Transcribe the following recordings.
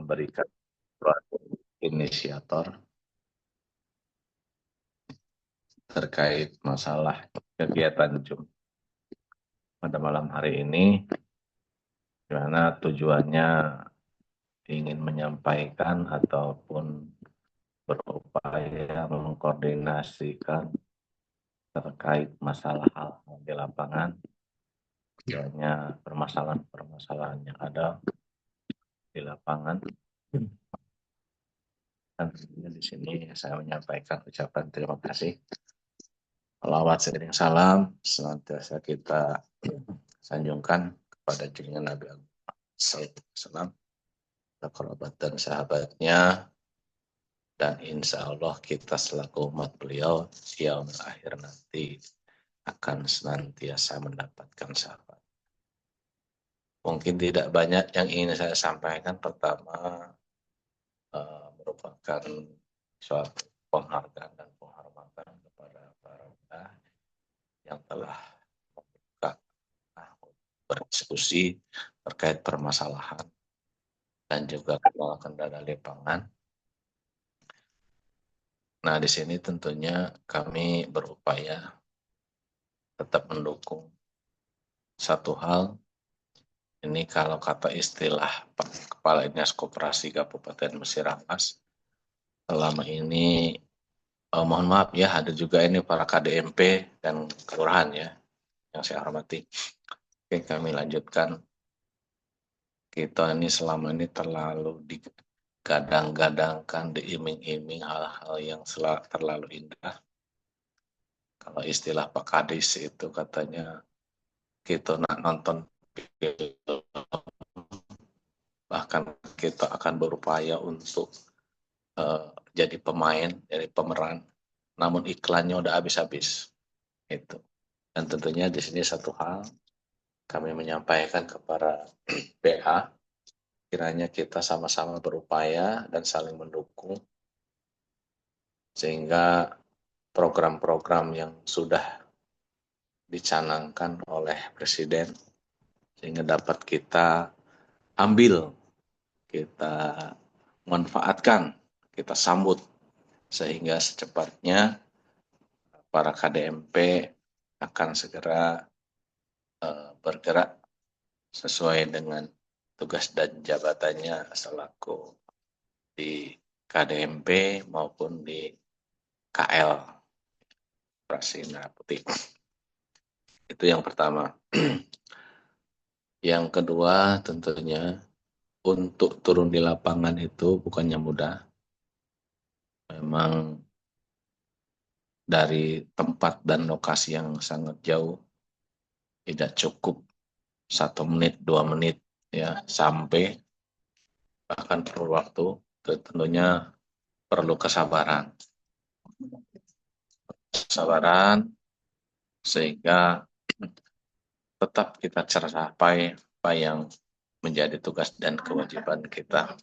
memberikan suatu inisiator terkait masalah kegiatan Jumat pada malam hari ini, di mana tujuannya ingin menyampaikan ataupun berupaya mengkoordinasikan terkait masalah hal-hal di lapangan, misalnya permasalahan-permasalahan yang ada di lapangan. Dan tentunya di sini saya menyampaikan ucapan terima kasih. Salawat seiring salam senantiasa kita sanjungkan kepada junjungan Nabi sallallahu alaihi wasallam, kerabat dan sahabatnya, dan insya Allah kita selaku umat beliau di yaumil akhir nanti akan senantiasa mendapatkan syafaat. Mungkin tidak banyak yang ingin saya sampaikan. Pertama, merupakan suatu penghargaan dan penghormatan kepada para ulama yang telah membuka berdiskusi terkait permasalahan dan juga kendala-kendala di lapangan. Nah, di sini tentunya kami berupaya tetap mendukung satu hal. Ini kalau kata istilah Pak Kepala Dinas Koperasi Kabupaten Musirawas, selama ini mohon maaf ya, ada juga ini para KDMP dan kelurahan ya yang saya hormati. Oke, kami lanjutkan. Kita ini selama ini terlalu digadang-gadangkan, diiming-iming hal-hal yang terlalu indah. Kalau istilah Pak Kadis itu katanya kita nak nonton film, bahkan kita akan berupaya untuk jadi pemain, jadi pemeran, namun iklannya udah habis-habis. Itu. Dan tentunya di sini satu hal kami menyampaikan kepada PA, kiranya kita sama-sama berupaya dan saling mendukung sehingga program-program yang sudah dicanangkan oleh Presiden sehingga dapat kita ambil, kita manfaatkan, kita sambut sehingga secepatnya para KDMP akan segera bergerak sesuai dengan tugas dan jabatannya selaku di KDMP maupun di KL Operasi Merah Putih. Itu yang pertama. Yang kedua tentunya untuk turun di lapangan itu bukannya mudah. Memang dari tempat dan lokasi yang sangat jauh, tidak cukup 1 menit, 2 menit ya sampai, bahkan perlu waktu. Tentunya perlu kesabaran sehingga tetap kita capai apa yang menjadi tugas dan kewajiban kita.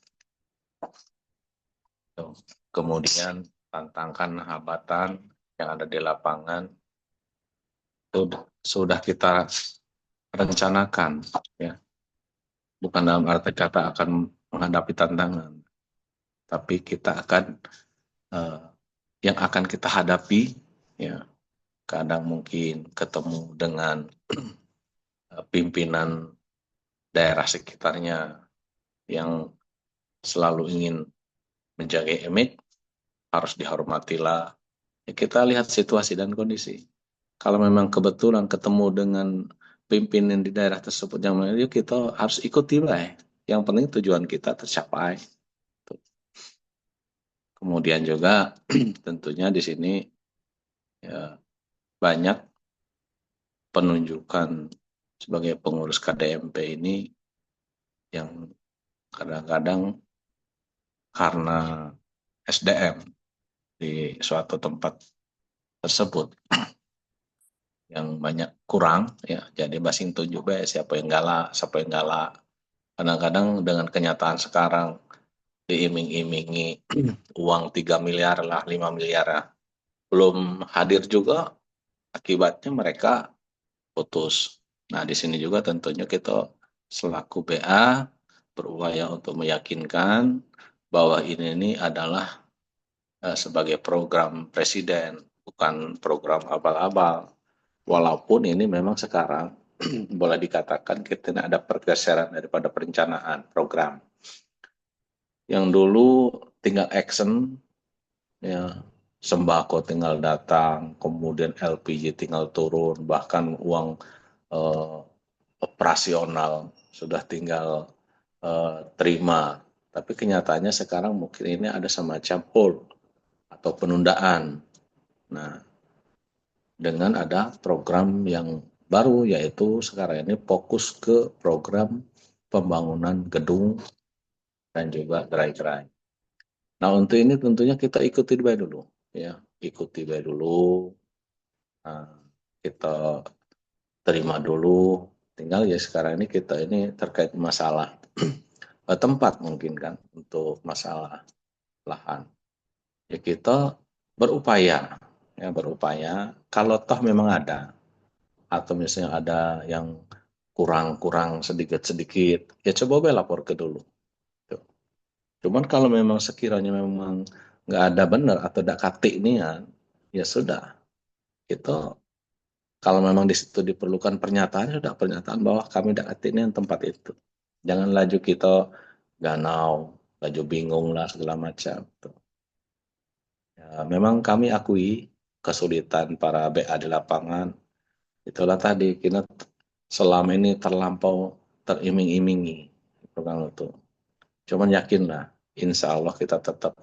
Kemudian tantangan hambatan yang ada di lapangan itu sudah kita rencanakan ya, bukan dalam arti kata akan menghadapi tantangan, tapi kita akan yang akan kita hadapi ya, kadang mungkin ketemu dengan pimpinan daerah sekitarnya yang selalu ingin menjaga image, harus dihormatilah. Ya, kita lihat situasi dan kondisi. Kalau memang kebetulan ketemu dengan pimpinan di daerah tersebut yang mana, kita harus ikuti lah. Yang penting tujuan kita tercapai. Kemudian juga tentunya di sini ya, banyak penunjukan sebagai pengurus KDMP ini yang kadang-kadang karena SDM di suatu tempat tersebut yang banyak kurang ya, jadi basing tunjuk siapa yang galak. Kadang-kadang dengan kenyataan sekarang diiming-imingi uang 3 miliar lah, 5 miliar lah, belum hadir juga, akibatnya mereka putus. Nah, di sini juga tentunya kita selaku BA berupaya untuk meyakinkan bahwa ini adalah sebagai program presiden, bukan program abal-abal. Walaupun ini memang sekarang boleh dikatakan kita ada pergeseran daripada perencanaan program. Yang dulu tinggal action, ya sembako tinggal datang, kemudian LPG tinggal turun, bahkan uang eh, operasional sudah tinggal terima. Tapi kenyataannya sekarang mungkin ini ada semacam hold atau penundaan. Nah, dengan ada program yang baru yaitu sekarang ini fokus ke program pembangunan gedung dan juga gerai-gerai. Nah, untuk ini tentunya kita ikuti dulu, ya, ikuti dulu. Nah, kita terima dulu. Tinggal ya sekarang ini kita ini terkait masalah tempat mungkin kan untuk masalah lahan. Ya kita berupaya, ya berupaya. Kalau toh memang ada atau misalnya ada yang kurang-kurang sedikit-sedikit, ya coba lapor ke dulu. Cuman kalau memang sekiranya memang nggak ada benar atau ada katik nian, ya sudah. Itu kalau memang di situ diperlukan pernyataan, sudah pernyataan bahwa kami tidak katik nian tempat itu. Jangan laju kita ganau, laju bingung lah segala macam. Ya, memang kami akui kesulitan para BA di lapangan. Itulah tadi kita selama ini terlampau teriming-imingi program itu. Cuman yakinlah, insya Allah kita tetap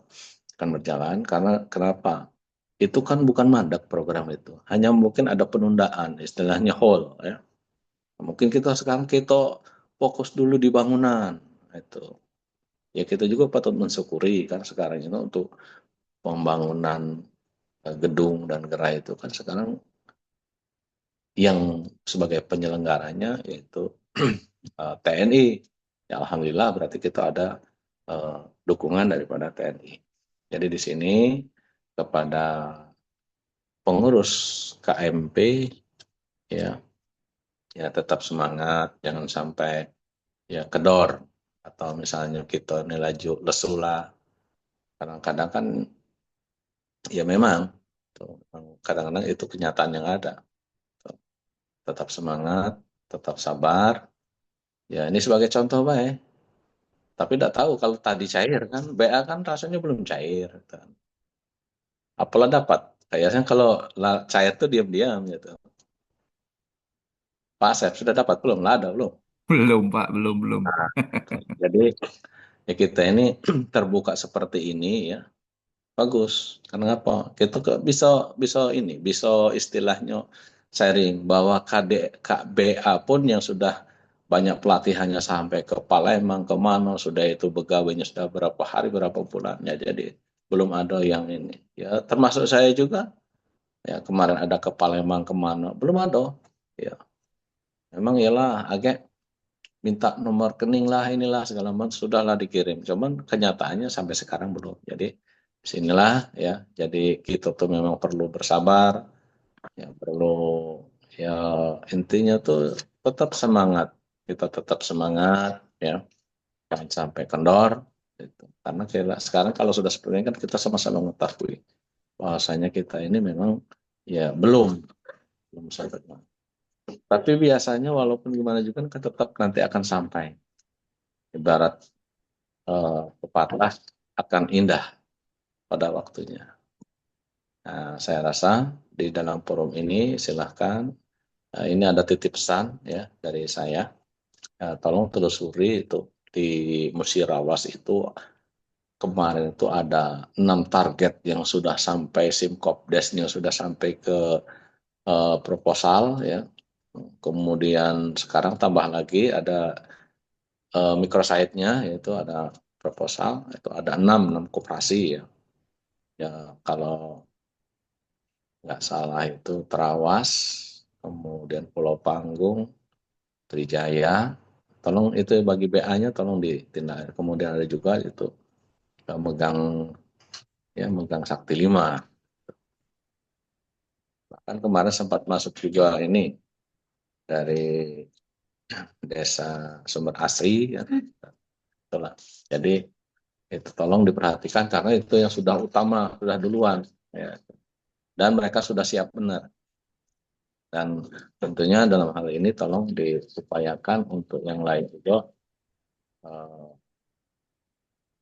akan berjalan karena kenapa? Itu kan bukan mandat program itu, hanya mungkin ada penundaan, istilahnya hold ya. Mungkin kita sekarang kita fokus dulu di bangunan itu. Ya kita juga patut mensyukuri kan sekarang itu untuk pembangunan gedung dan gerai itu kan sekarang yang sebagai penyelenggaranya yaitu TNI. Ya, alhamdulillah berarti kita ada dukungan daripada TNI. Jadi di sini kepada pengurus KMP ya ya tetap semangat, jangan sampai ya kedor atau misalnya kita ini laju lesu lah. Kadang-kadang kan ya memang kadang-kadang itu kenyataan yang ada. Tetap semangat, tetap sabar. Ya ini sebagai contoh baik. Tapi tidak tahu kalau tadi cair kan, BA kan rasanya belum cair. Kan. Apalah dapat. Kayaknya kalau cair tuh diam-diam gitu. Pak Asep sudah dapat belum? Lah ada belum? Belum, Pak, belum, belum. Nah, jadi ya kita ini terbuka seperti ini ya bagus. Karena apa? Kita bisa bisa ini, bisa istilahnya sharing bahwa KBA pun yang sudah banyak pelatihannya sampai ke Palembang, ke mana sudah itu pegawainya sudah berapa hari, berapa bulannya. Jadi belum ada yang ini. Ya termasuk saya juga. Ya kemarin ada ke Palembang kemana, belum ada. Ya memang ialah agak minta nomor rekening lah inilah segala macam sudahlah dikirim. Cuman kenyataannya sampai sekarang belum. Jadi sinilah ya. Jadi kita tuh memang perlu bersabar, ya perlu ya intinya tuh tetap semangat. Kita tetap semangat ya. Jangan sampai kendor gitu. Karena kita, sekarang kalau sudah seperti ini kan kita sama-sama mengetahui bahwasanya kita ini memang ya belum sampai. Tapi biasanya walaupun gimana juga kan tetap nanti akan sampai. Ibarat pepatah akan indah pada waktunya. Nah, saya rasa di dalam forum ini silahkan ini ada titip pesan ya dari saya. Tolong telusuri itu di Musirawas itu kemarin itu ada 6 target yang sudah sampai Simkopdesnya sudah sampai ke proposal ya. Kemudian sekarang tambah lagi ada microsite-nya yaitu ada proposal itu ada 6 koperasi ya. Ya kalau nggak salah itu Terawas, kemudian Pulau Panggung, Trijaya. Tolong itu bagi BA-nya tolong ditindak. Kemudian ada juga itu megang megang Sakti 5. Bahkan kemarin sempat masuk juga ini dari Desa Sumber Asri ya. Itulah. Jadi itu tolong diperhatikan karena itu yang sudah utama, sudah duluan. Ya. Dan mereka sudah siap benar. Dan tentunya dalam hal ini tolong diupayakan untuk yang lain juga eh,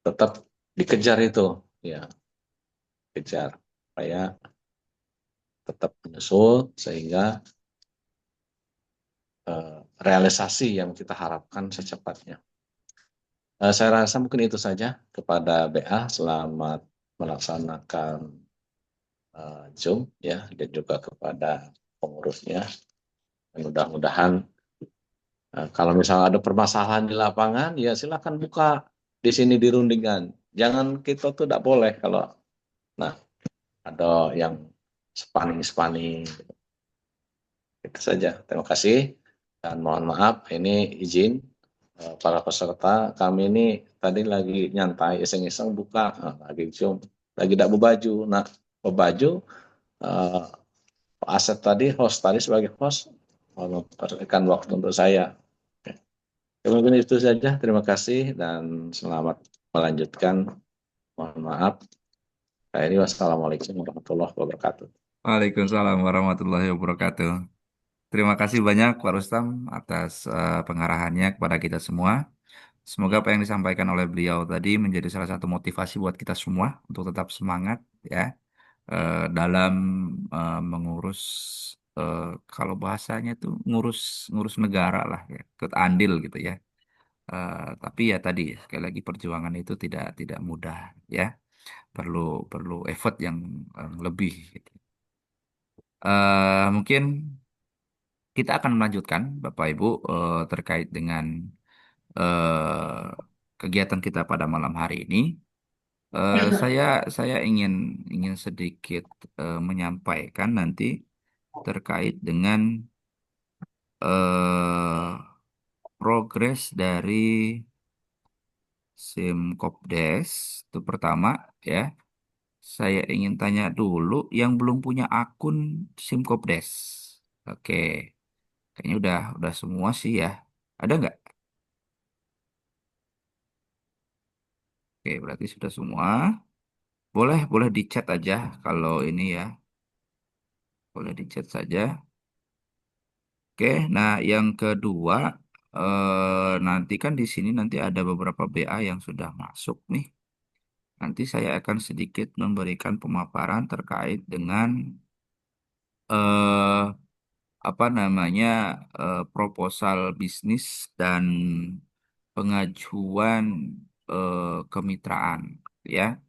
tetap dikejar itu, ya, kejar supaya tetap menyusul sehingga realisasi yang kita harapkan secepatnya. Saya rasa mungkin itu saja kepada BA. Selamat melaksanakan Zoom ya, dan juga kepada pengurusnya. Dan mudah-mudahan kalau misalnya ada permasalahan di lapangan, ya silakan buka di sini dirundingkan. Jangan kita tuh tidak boleh kalau nah ada yang spanning-spanning. Itu saja. Terima kasih dan mohon maaf ini izin para peserta kami ini tadi lagi nyantai iseng-iseng buka lagi Zoom lagi tidak berbaju. Nah, berbaju eh, Pak Asep tadi host tadi sebagai host memberikan waktu untuk saya. Mungkin itu saja. Terima kasih dan selamat melanjutkan. Mohon maaf. Akhirnya wassalamualaikum warahmatullahi wabarakatuh. Waalaikumsalam warahmatullahi wabarakatuh. Terima kasih banyak Pak Rustam atas pengarahannya kepada kita semua. Semoga apa yang disampaikan oleh beliau tadi menjadi salah satu motivasi buat kita semua untuk tetap semangat ya dalam mengurus eh, kalau bahasanya itu ngurus ngurus negara lah ya, ikut andil gitu ya. Tapi ya tadi sekali lagi perjuangan itu tidak mudah ya, perlu perlu effort yang lebih gitu. Mungkin kita akan melanjutkan, Bapak Ibu, terkait dengan kegiatan kita pada malam hari ini. Saya ingin ingin sedikit menyampaikan nanti terkait dengan eh, progres dari Simkopdes. Itu pertama ya. Saya ingin tanya dulu yang belum punya akun Simkopdes. Oke, kayaknya udah semua sih ya. Ada nggak? Oke, berarti sudah semua. Boleh, boleh di chat aja kalau ini ya. Boleh di chat saja. Oke, nah yang kedua, nanti kan di sini nanti ada beberapa BA yang sudah masuk nih. Nanti saya akan sedikit memberikan pemaparan terkait dengan eh, apa namanya proposal bisnis dan pengajuan kemitraan, ya.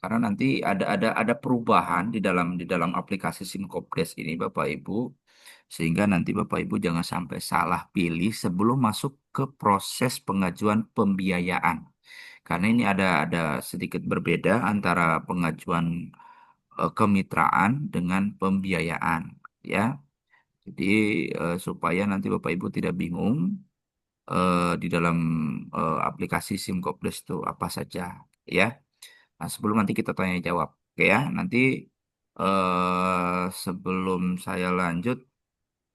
Karena nanti ada perubahan di dalam aplikasi Simkopdes ini Bapak Ibu, sehingga nanti Bapak Ibu jangan sampai salah pilih sebelum masuk ke proses pengajuan pembiayaan. Karena ini ada sedikit berbeda antara pengajuan kemitraan dengan pembiayaan, ya. Jadi supaya nanti Bapak Ibu tidak bingung di dalam aplikasi Simkopdes itu apa saja, ya. Nah, sebelum nanti kita tanya jawab, oke ya. Nanti sebelum saya lanjut,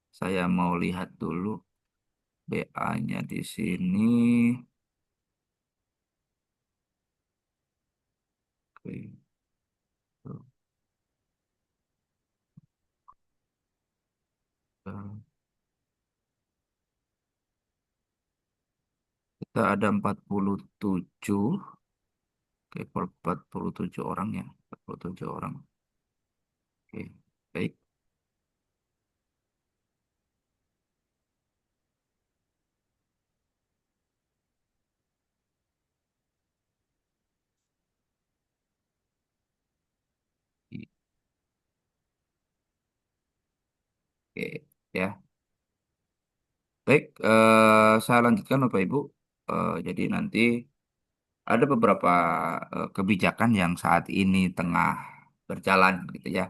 saya mau lihat dulu BA-nya di sini. Oke. Kita ada 47, oke, 47 orang ya, 47 orang. Oke, baik. Oke, ya. Baik, saya lanjutkan Bapak Ibu. Jadi nanti ada beberapa kebijakan yang saat ini tengah berjalan gitu ya.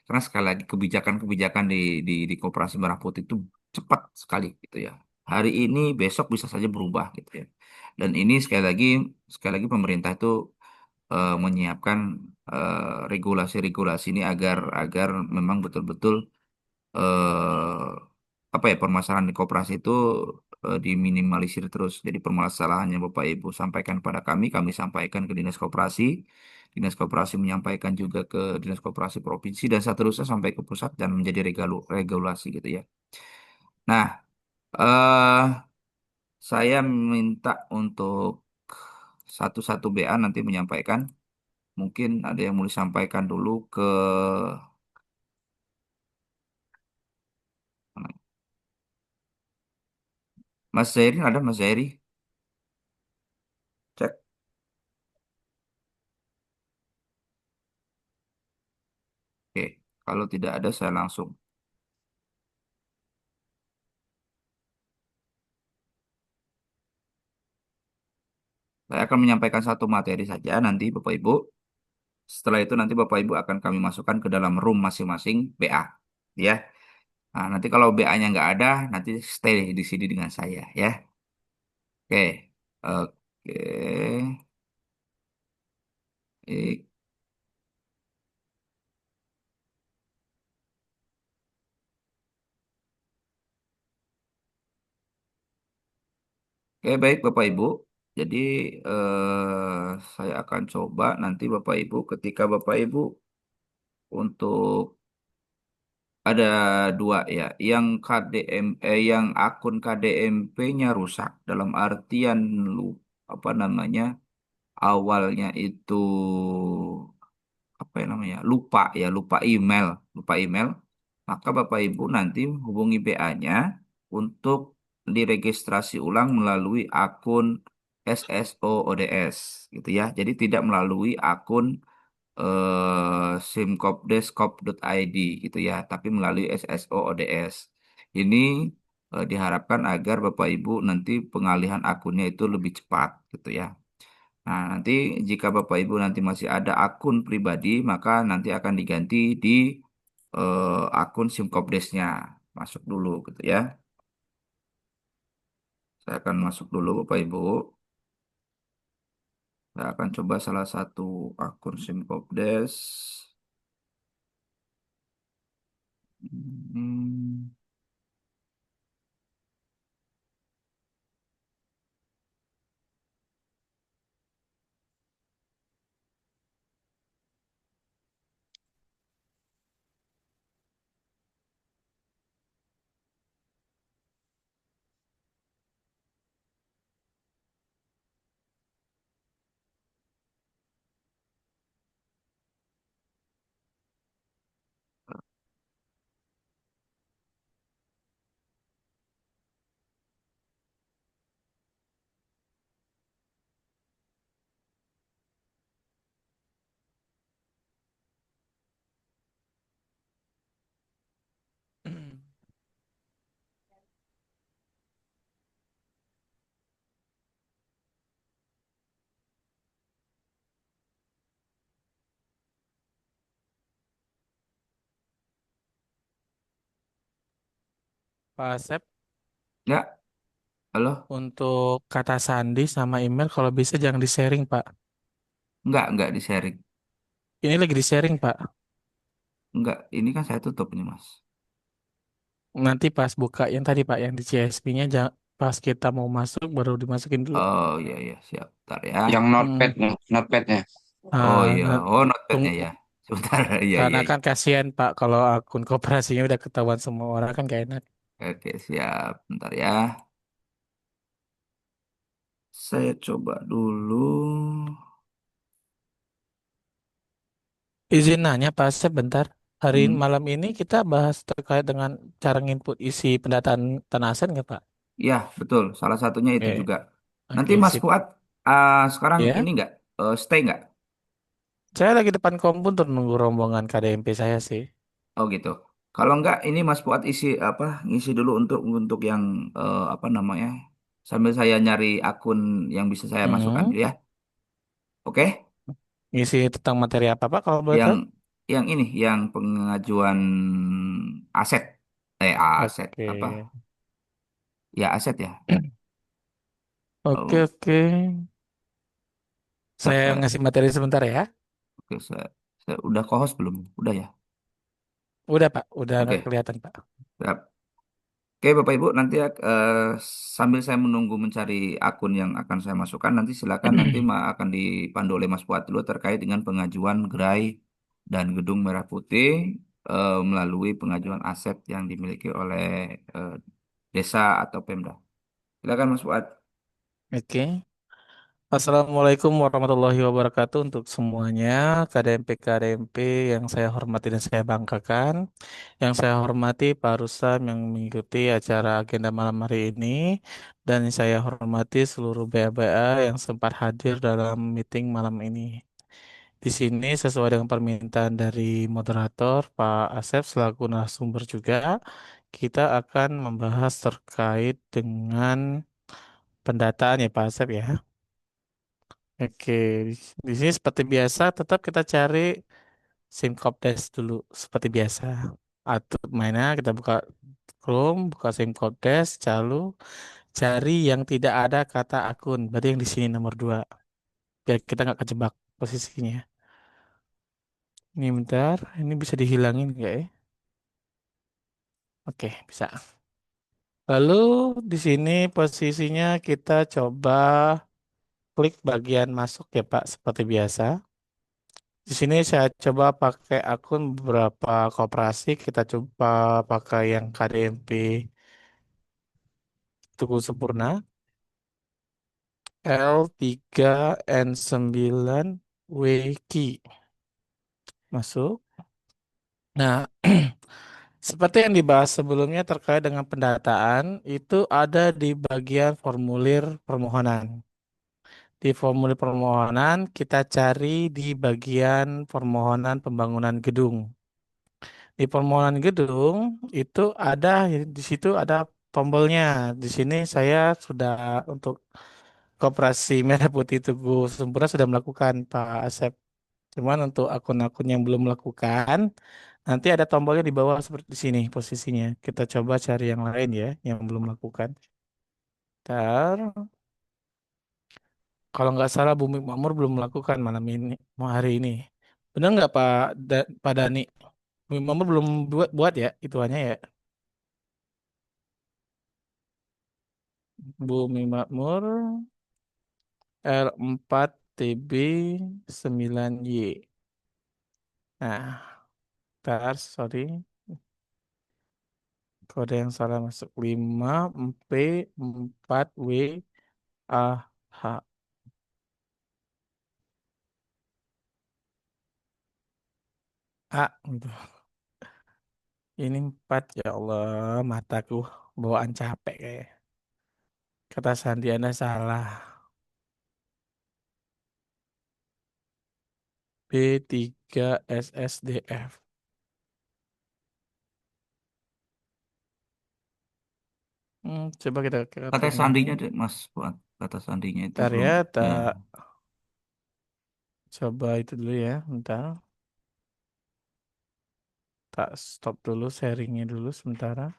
Karena sekali lagi kebijakan-kebijakan di Koperasi Merah Putih itu cepat sekali gitu ya. Hari ini besok bisa saja berubah gitu ya. Dan ini sekali lagi pemerintah itu menyiapkan regulasi-regulasi ini agar agar memang betul-betul apa ya permasalahan di koperasi itu diminimalisir terus. Jadi permasalahannya Bapak Ibu sampaikan pada kami sampaikan ke Dinas Koperasi, Dinas Koperasi menyampaikan juga ke Dinas Koperasi Provinsi dan seterusnya sampai ke pusat dan menjadi regulasi gitu ya. Nah, saya minta untuk satu-satu BA nanti menyampaikan. Mungkin ada yang mau disampaikan dulu ke Mas Zairi. Ada Mas Zairi? Cek. Oke. Kalau tidak ada, saya langsung. Saya akan menyampaikan satu materi saja nanti Bapak Ibu. Setelah itu nanti Bapak Ibu akan kami masukkan ke dalam room masing-masing BA. Ya. Nah, nanti kalau BA-nya nggak ada, nanti stay di sini dengan saya ya. Oke. Oke. Eh, Oke, baik Bapak Ibu. Jadi saya akan coba nanti Bapak Ibu ketika Bapak Ibu untuk ada dua ya, yang yang akun KDMP-nya rusak dalam artian lu apa namanya awalnya itu apa ya namanya lupa email, maka Bapak Ibu nanti hubungi BA-nya untuk diregistrasi ulang melalui akun SSO ODS gitu ya. Jadi tidak melalui akun simkopdes.co.id gitu ya, tapi melalui SSO ODS. Ini diharapkan agar Bapak Ibu nanti pengalihan akunnya itu lebih cepat gitu ya. Nah, nanti jika Bapak Ibu nanti masih ada akun pribadi, maka nanti akan diganti di akun simkopdesnya. Masuk dulu gitu ya. Saya akan masuk dulu Bapak Ibu. Saya akan coba salah satu akun simkopdes. Hmm. Pak Asep, Ya, halo. untuk kata sandi sama email kalau bisa jangan di-sharing, Pak. Enggak di-sharing. Ini lagi di-sharing, Pak. Enggak, ini kan saya tutup ini, Mas. Nanti pas buka yang tadi, Pak, yang di CSP-nya pas kita mau masuk baru dimasukin dulu. Oh iya iya, siap. Bentar ya. Yang Hmm. notepadnya. Oh Ah, iya, oh notepadnya tunggu, ya. Sebentar, iya karena iya iya. kan kasihan, Pak, kalau akun kooperasinya udah ketahuan semua orang kan gak enak. Oke, siap. Bentar ya. Saya coba dulu. Izin nanya, Pak Asep, bentar. Hari Hmm, malam ini kita bahas terkait dengan cara nginput isi pendataan tanah aset nggak, Pak? ya betul. Salah satunya itu Oke, juga. Nanti oke, Mas sip. Fuad sekarang ini Ya, enggak stay enggak? saya lagi depan komputer nunggu rombongan KDMP saya sih. Oh gitu. Kalau enggak, ini Mas Fuad isi apa? Ngisi dulu untuk yang apa namanya? Sambil saya nyari akun yang bisa saya masukkan Hmm. ya. Oke? Ngisi tentang materi apa Pak kalau boleh Yang tahu? yang pengajuan aset. Aset Oke. apa? Ya aset ya. Oke, Oh, oke. siap Saya saya. ngasih materi sebentar ya. Oke, saya udah co-host belum? Udah ya. Udah Pak, udah nggak Oke, kelihatan Pak. siap. Oke, Bapak Ibu, nanti sambil saya menunggu mencari akun yang akan saya masukkan, nanti silakan nanti akan dipandu oleh Mas Fuad dulu terkait dengan pengajuan gerai dan gedung merah putih melalui pengajuan aset yang dimiliki oleh eh, desa atau Pemda. Silakan Mas Fuad. Oke. Assalamualaikum warahmatullahi wabarakatuh untuk semuanya, KDMP-KDMP yang saya hormati dan saya banggakan. Yang saya hormati Pak Rusam yang mengikuti acara agenda malam hari ini, dan saya hormati seluruh BA-BA yang sempat hadir dalam meeting malam ini. Di sini sesuai dengan permintaan dari moderator Pak Asep selaku narasumber juga, kita akan membahas terkait dengan pendataan ya Pak Asep ya. Oke, di, di sini seperti biasa tetap kita cari SimCopdes dulu seperti biasa. Atur mainnya kita buka Chrome, buka SimCopdes, cari yang tidak ada kata akun. Berarti yang di sini nomor 2. Biar kita nggak kejebak posisinya. Ini bentar, ini bisa dihilangin nggak ya? Oke, bisa. Lalu di sini posisinya kita coba klik bagian masuk ya Pak, seperti biasa. Di sini saya coba pakai akun beberapa koperasi. Kita coba pakai yang KDMP Tugu Sempurna, L3N9WQ. Masuk. Nah, seperti yang dibahas sebelumnya terkait dengan pendataan, itu ada di bagian formulir permohonan. Di formulir permohonan, kita cari di bagian permohonan pembangunan gedung. Di permohonan gedung itu ada di situ ada tombolnya. Di sini saya sudah untuk Koperasi Merah Putih Tugu Sempurna sudah melakukan Pak Asep. Cuman untuk akun-akun yang belum melakukan, nanti ada tombolnya di bawah seperti di sini posisinya. Kita coba cari yang lain ya, yang belum melakukan. Ntar, kalau nggak salah Bumi Makmur belum melakukan malam ini, mau hari ini. Benar nggak Pak Dani? Bumi Makmur belum buat ya, itu hanya ya. Bumi Makmur L4TB9Y. Nah, ntar, sorry. Kode yang salah masuk 5P4WAH. A gitu. Ini 4 ya Allah, mataku bawaan capek kayak. Kata sandi Anda salah. B3SSDF. Coba kita Kata ketik ini. sandinya deh, Mas Fuad. Kata sandinya itu Ntar belum. ya, Ya. tak coba itu dulu ya. Bentar. Tak stop dulu sharingnya dulu sementara.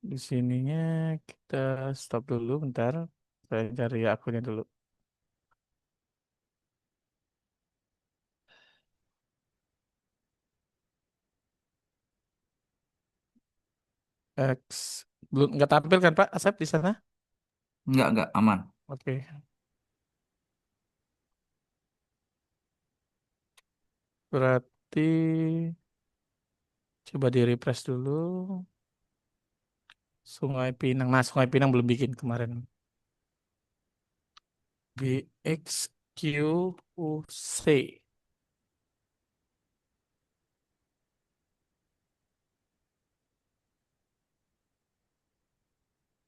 Di sininya kita stop dulu bentar. Saya cari akunnya dulu. X belum nggak tampil kan Pak Asep di sana? Enggak, aman. Oke, berarti coba di refresh dulu. Sungai Pinang. Nah, Sungai Pinang belum bikin kemarin. BXQUC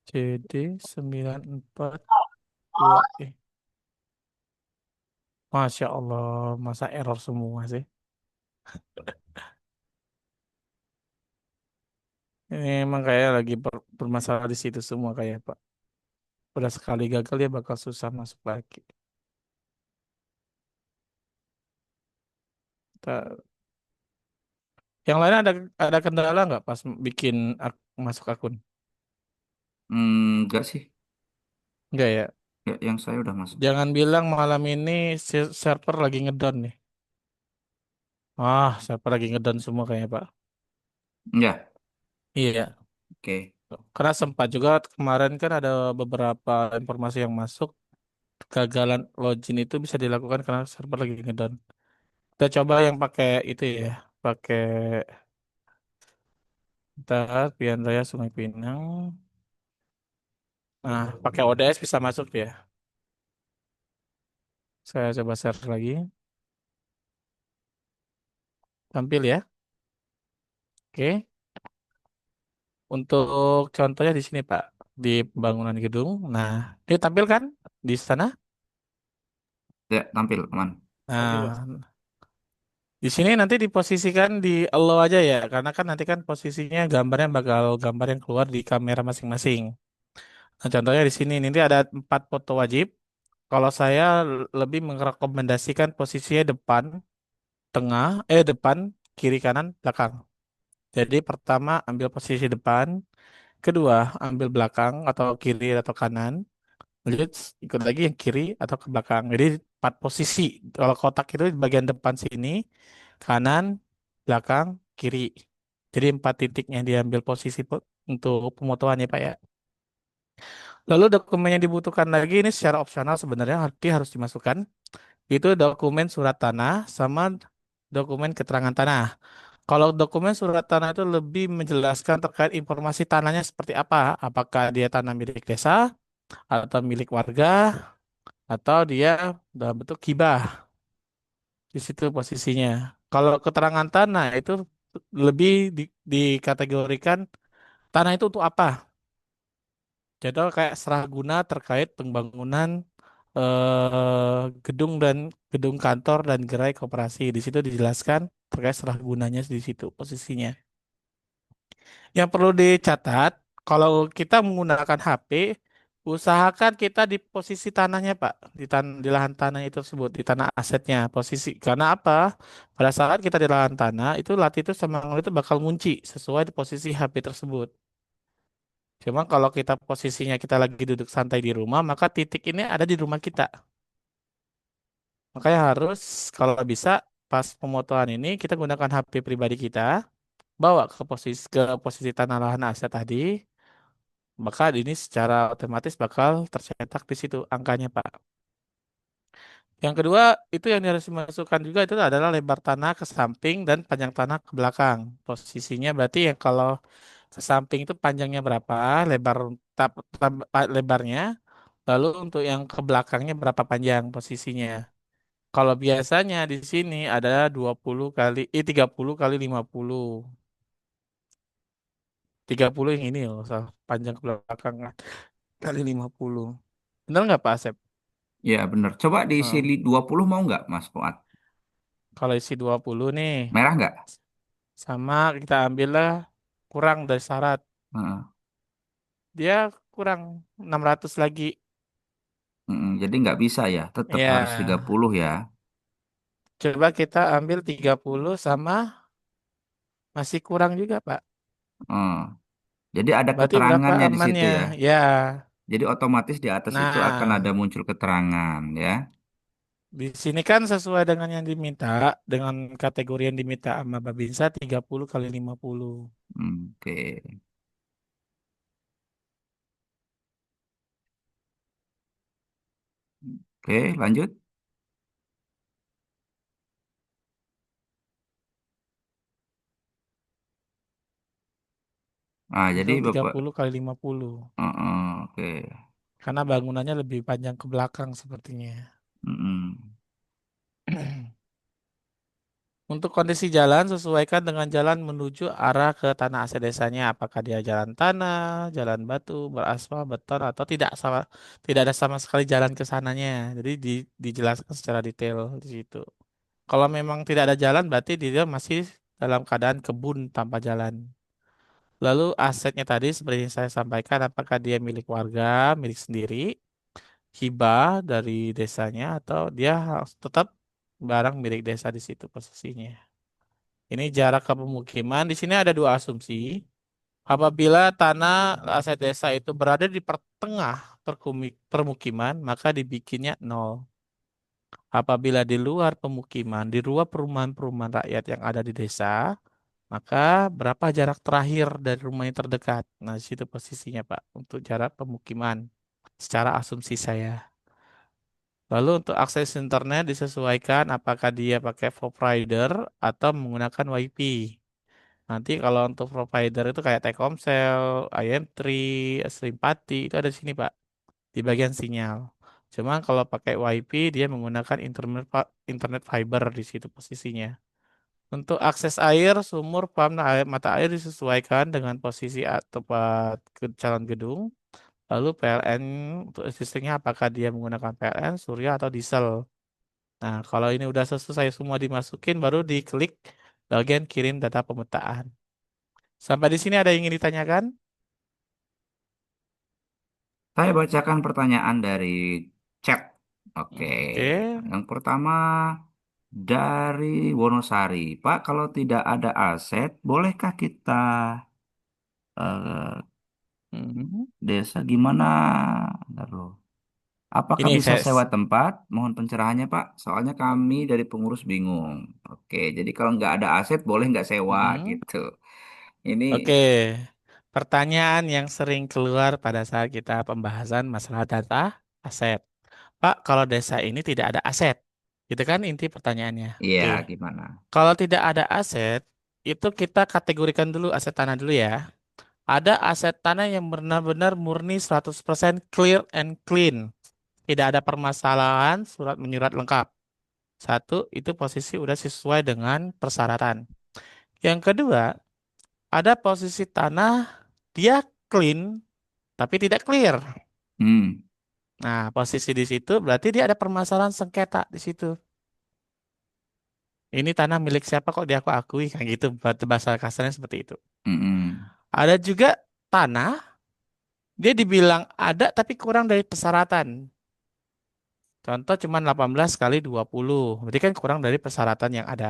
CD942 Masya Allah, masa error semua sih. Ini emang kayak lagi bermasalah di situ semua kayak Pak. Udah sekali gagal dia bakal susah masuk lagi. Yang lain ada kendala nggak pas bikin masuk akun? Enggak sih. Enggak ya. Ya, yang saya udah masuk. Jangan bilang malam ini server lagi ngedown nih. Siapa lagi ngedon semua kayaknya, Pak. Ya, Iya. oke. Karena sempat juga kemarin kan ada beberapa informasi yang masuk, kegagalan login itu bisa dilakukan karena server lagi ngedon. Kita coba yang pakai itu ya, pakai ntar Pian Raya Sungai Pinang. Nah, pakai ODS bisa masuk ya. Saya coba share lagi. Tampil ya. Oke. Untuk contohnya di sini Pak, di pembangunan gedung. Nah, ini tampil kan di sana? Ya, tampil aman. Nah, di sini nanti diposisikan di allow aja ya, karena kan nanti kan posisinya gambarnya bakal gambar yang keluar di kamera masing-masing. Nah, contohnya di sini nanti ada 4 foto wajib. Kalau saya lebih merekomendasikan posisinya depan, tengah, depan, kiri, kanan, belakang. Jadi pertama ambil posisi depan, kedua ambil belakang atau kiri atau kanan, lanjut ikut lagi yang kiri atau ke belakang. Jadi 4 posisi. Kalau kotak itu di bagian depan sini, kanan, belakang, kiri. Jadi 4 titiknya diambil posisi untuk pemotoan ya Pak ya. Lalu dokumen yang dibutuhkan lagi ini secara opsional sebenarnya harus dimasukkan. Itu dokumen surat tanah sama dokumen keterangan tanah. Kalau dokumen surat tanah itu lebih menjelaskan terkait informasi tanahnya seperti apa. Apakah dia tanah milik desa atau milik warga atau dia dalam bentuk hibah. Di situ posisinya. Kalau keterangan tanah itu lebih dikategorikan tanah itu untuk apa. Jadi kayak serah guna terkait pembangunan gedung dan gedung kantor dan gerai koperasi. Di situ dijelaskan terkait serah gunanya di situ posisinya. Yang perlu dicatat, kalau kita menggunakan HP, usahakan kita di posisi tanahnya, Pak, di lahan tanah itu tersebut, di tanah asetnya, posisi. Karena apa? Pada saat kita di lahan tanah, itu latitude sama longitude itu bakal ngunci sesuai di posisi HP tersebut. Cuma kalau kita posisinya kita lagi duduk santai di rumah, maka titik ini ada di rumah kita. Makanya harus kalau bisa pas pemotoan ini kita gunakan HP pribadi kita, bawa ke posisi tanah lahan aset tadi, maka ini secara otomatis bakal tercetak di situ angkanya, Pak. Yang kedua, itu yang harus dimasukkan juga itu adalah lebar tanah ke samping dan panjang tanah ke belakang. Posisinya berarti yang kalau ke samping itu panjangnya berapa, lebar lebarnya, lalu untuk yang ke belakangnya berapa panjang posisinya. Kalau biasanya di sini ada 30 kali 50. 30 yang ini loh, panjang ke belakang kali 50. Benar nggak Pak Asep? Ya, benar. Coba diisi Heeh. 20 mau nggak, Mas Fuad? Kalau isi 20 nih, Merah nggak? sama kita ambillah kurang dari syarat. Heeh. Dia kurang 600 lagi. Jadi nggak bisa ya, tetap harus Ya, 30 ya. coba kita ambil 30 sama masih kurang juga, Pak. Heeh. Jadi ada Berarti berapa keterangannya di situ amannya? ya. Ya, Jadi otomatis di atas itu akan ada nah, muncul keterangan ya. di sini kan sesuai dengan yang diminta, dengan kategori yang diminta sama Babinsa 30 kali 50. Oke. Oke, lanjut. Ah, jadi Betul Bapak 30 kali 50. oke. Karena bangunannya lebih panjang ke belakang sepertinya. Mm-mm. Untuk kondisi jalan, sesuaikan dengan jalan menuju arah ke tanah aset desanya. Apakah dia jalan tanah, jalan batu, beraspal, beton, atau tidak ada sama sekali jalan ke sananya. Jadi dijelaskan secara detail di situ. Kalau memang tidak ada jalan, berarti dia masih dalam keadaan kebun tanpa jalan. Lalu asetnya tadi seperti yang saya sampaikan, apakah dia milik warga, milik sendiri, hibah dari desanya, atau dia harus tetap barang milik desa di situ posisinya. Ini jarak ke pemukiman. Di sini ada 2 asumsi. Apabila tanah aset desa itu berada di pertengah permukiman, maka dibikinnya nol. Apabila di luar pemukiman, di luar perumahan-perumahan rakyat yang ada di desa, maka berapa jarak terakhir dari rumah yang terdekat? Nah, di situ posisinya, Pak, untuk jarak pemukiman. Secara asumsi saya. Lalu untuk akses internet disesuaikan apakah dia pakai provider atau menggunakan WiFi. Nanti kalau untuk provider itu kayak Telkomsel, IM3, Srimpati, itu ada di sini, Pak, di bagian sinyal. Cuma kalau pakai WiFi dia menggunakan internet fiber di situ posisinya. Untuk akses air, sumur, pump, mata air disesuaikan dengan posisi tempat ke calon gedung. Lalu PLN untuk listriknya apakah dia menggunakan PLN, surya atau diesel. Nah, kalau ini udah selesai semua dimasukin, baru diklik bagian kirim data pemetaan. Sampai di sini ada yang ingin ditanyakan? Saya bacakan pertanyaan dari chat. Oke, Oke. yang pertama dari Wonosari. Pak, kalau tidak ada aset, bolehkah kita eh, Mhm. desa gimana? Bentar loh. Apakah Ini bisa saya, sewa tempat? Mohon pencerahannya, Pak. Soalnya kami dari pengurus bingung. Oke, jadi kalau nggak ada aset, boleh nggak sewa Mhm. gitu. Ini, Oke. Pertanyaan yang sering keluar pada saat kita pembahasan masalah data aset. Pak, kalau desa ini tidak ada aset, itu kan inti pertanyaannya. iya Oke. gimana? Kalau tidak ada aset, itu kita kategorikan dulu aset tanah dulu ya. Ada aset tanah yang benar-benar murni 100% clear and clean. Tidak ada permasalahan, surat menyurat lengkap. Satu, itu posisi udah sesuai dengan persyaratan. Yang kedua, ada posisi tanah dia clean tapi tidak clear. Hmm, Nah, posisi di situ berarti dia ada permasalahan sengketa di situ. Ini tanah milik siapa kok dia aku akui kayak gitu. Bahasa kasarnya seperti itu. mm-mm, Ada juga tanah dia dibilang ada tapi kurang dari persyaratan. Contoh cuma 18 kali 20. Berarti kan kurang dari persyaratan yang ada.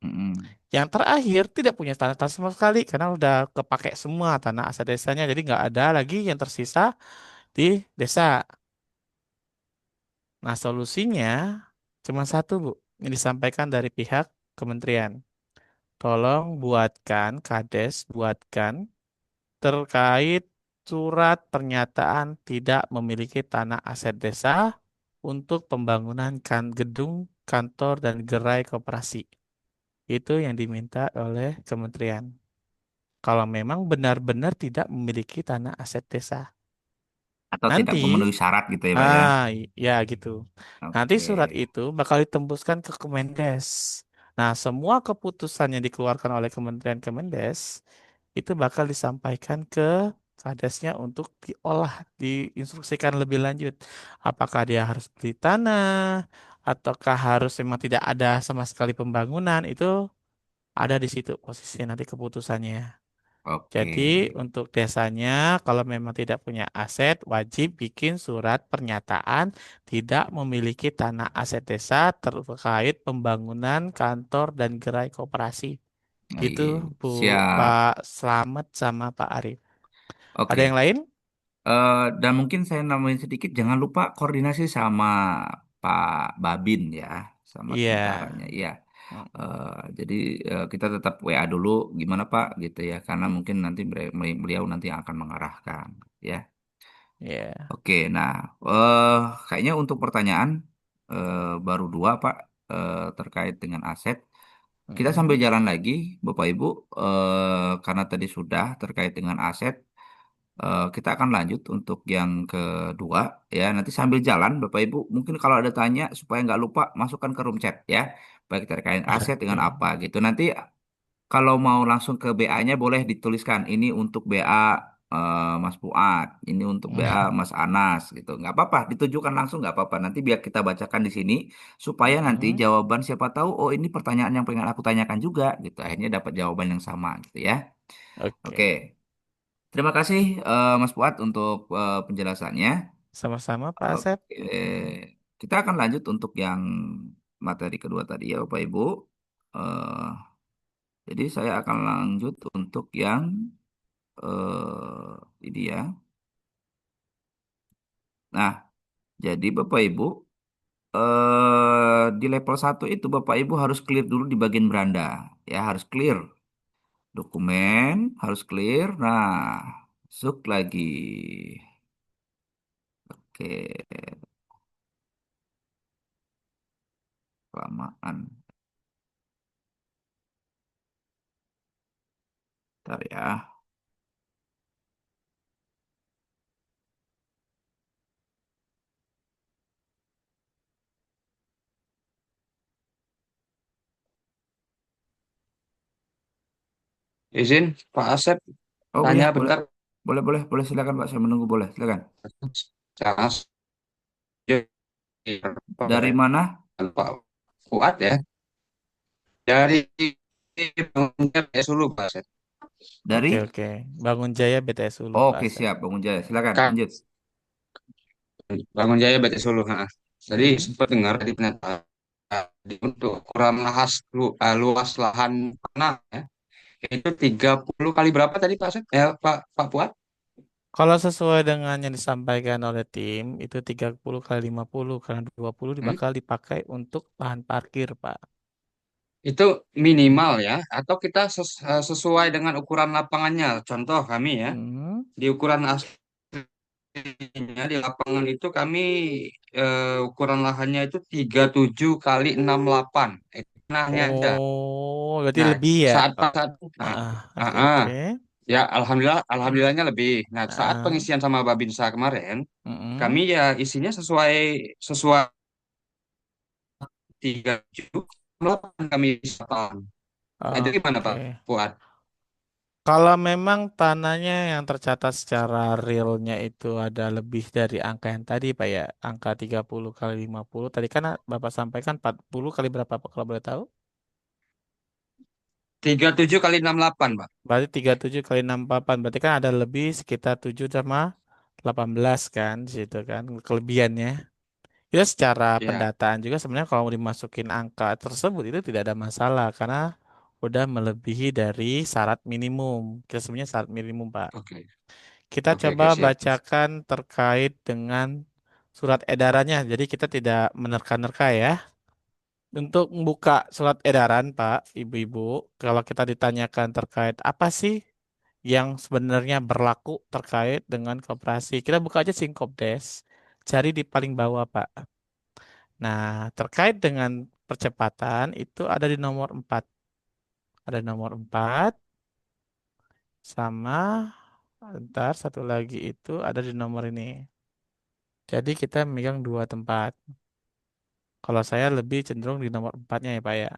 mm-mm, Yang terakhir tidak punya tanah-tanah sama sekali karena udah kepake semua tanah aset desanya. Jadi nggak ada lagi yang tersisa di desa. Nah, solusinya cuma satu, Bu, yang disampaikan dari pihak kementerian. Tolong buatkan, Kades, buatkan terkait surat pernyataan tidak memiliki tanah aset desa untuk pembangunan gedung, kantor, dan gerai koperasi. Itu yang diminta oleh kementerian. Kalau memang benar-benar tidak memiliki tanah aset desa. atau tidak Nanti, memenuhi syarat gitu ya, Pak ya? ya gitu. Nanti Oke, surat itu bakal ditembuskan ke Kemendes. Nah, semua keputusan yang dikeluarkan oleh Kementerian Kemendes itu bakal disampaikan ke Kadesnya untuk diolah, diinstruksikan lebih lanjut. Apakah dia harus beli tanah, ataukah harus memang tidak ada sama sekali pembangunan, itu ada di situ posisinya nanti keputusannya. oke, Jadi untuk desanya kalau memang tidak punya aset wajib bikin surat pernyataan tidak memiliki tanah aset desa terkait pembangunan kantor dan gerai koperasi. Gitu iya, Bu, siap. Pak Slamet sama Pak Arif. Ada yang Oke, lain? dan mungkin saya nambahin sedikit, jangan lupa koordinasi sama Pak Babin ya, sama Iya. tentaranya. Iya. Mm-mm. Jadi kita tetap WA dulu, gimana Pak, gitu ya, karena mungkin nanti beliau nanti yang akan mengarahkan, ya. Iya. Oke, nah, eh kayaknya untuk pertanyaan baru dua Pak terkait dengan aset. Kita sambil Mm-mm. jalan lagi, Bapak Ibu, karena tadi sudah terkait dengan aset. Kita akan lanjut untuk yang kedua ya. Nanti sambil jalan, Bapak Ibu, mungkin kalau ada tanya supaya nggak lupa masukkan ke room chat ya. Baik terkait aset dengan Oke. apa gitu. Nanti kalau mau langsung ke BA-nya boleh dituliskan ini untuk BA Mas Fuad, ini untuk BA Mas Anas gitu. Nggak apa-apa, ditujukan langsung nggak apa-apa. Nanti biar kita bacakan di sini supaya nanti Mm-mm. jawaban siapa tahu oh ini pertanyaan yang pengen aku tanyakan juga gitu. Akhirnya dapat jawaban yang sama gitu ya. Oke. Oke. Terima kasih Mas Fuad untuk penjelasannya. Sama-sama Pak Asep. Oke, kita akan lanjut untuk yang materi kedua tadi ya Bapak Ibu. Eh, jadi saya akan lanjut untuk yang ini ya. Nah, jadi Bapak Ibu, di level satu itu Bapak Ibu harus clear dulu di bagian beranda. Ya, harus clear. Dokumen harus clear. Nah, masuk lagi. Oke, kelamaan. Bentar ya. Izin, Pak Asep, Oh iya, tanya boleh, bentar. boleh, boleh, boleh. Silakan Pak, saya menunggu. Boleh, silakan. Jangan Dari mana? Pak Fuad ya. Dari Sulu, Pak Asep. Oke, Dari? oke. Bangun Jaya BTS Hulu, Pak Oke, Asep. siap, Bangun Jaya. Silakan, Kak, lanjut. Bangun Jaya BT Sulu. Ha. Jadi Mm-mm. sempat dengar di pernyataan untuk ukuran luas lahan tanah ya, itu 30 kali berapa tadi Pak Asep? Pak Fuad? Kalau sesuai dengan yang disampaikan oleh tim, itu 30 kali 50 karena 20 Hmm? bakal dipakai untuk lahan parkir, Pak. Itu minimal ya, atau kita sesuai dengan ukuran lapangannya. Contoh kami ya, Hmm. di ukuran aslinya di lapangan itu kami ukuran lahannya itu 37 kali 68. Itu tanahnya aja. Oh, berarti Nah, lebih ya, saat Pak. nah, Oke, ah, oke. ya alhamdulillahnya lebih. Nah, saat Ah, pengisian sama Babinsa kemarin, mm-mm. kami ya isinya sesuai sesuai 37 delapan kami isapan. Nah, itu gimana Pak Oke. Fuad? Kalau memang tanahnya yang tercatat secara realnya itu ada lebih dari angka yang tadi, Pak ya, angka 30 kali 50. Tadi kan Bapak sampaikan 40 kali berapa, Pak, kalau boleh tahu? 37 kali 68 Pak. Berarti 37 kali 68. Berarti kan ada lebih sekitar 7 sama 18 kan di situ kan kelebihannya. Ya secara Ya, pendataan juga sebenarnya kalau dimasukin angka tersebut itu tidak ada masalah karena udah melebihi dari syarat minimum. Kita sebenarnya syarat minimum, Pak. oke. Kita Oke, coba oke, siap. bacakan terkait dengan surat edarannya. Jadi kita tidak menerka-nerka ya. Untuk membuka surat edaran, Pak, Ibu-ibu, kalau kita ditanyakan terkait apa sih yang sebenarnya berlaku terkait dengan koperasi, kita buka aja Sinkopdes, cari di paling bawah, Pak. Nah, terkait dengan percepatan itu ada di nomor 4. Ada nomor 4 sama ntar satu lagi itu ada di nomor ini. Jadi kita megang dua tempat. Kalau saya lebih cenderung di nomor empatnya ya Pak ya.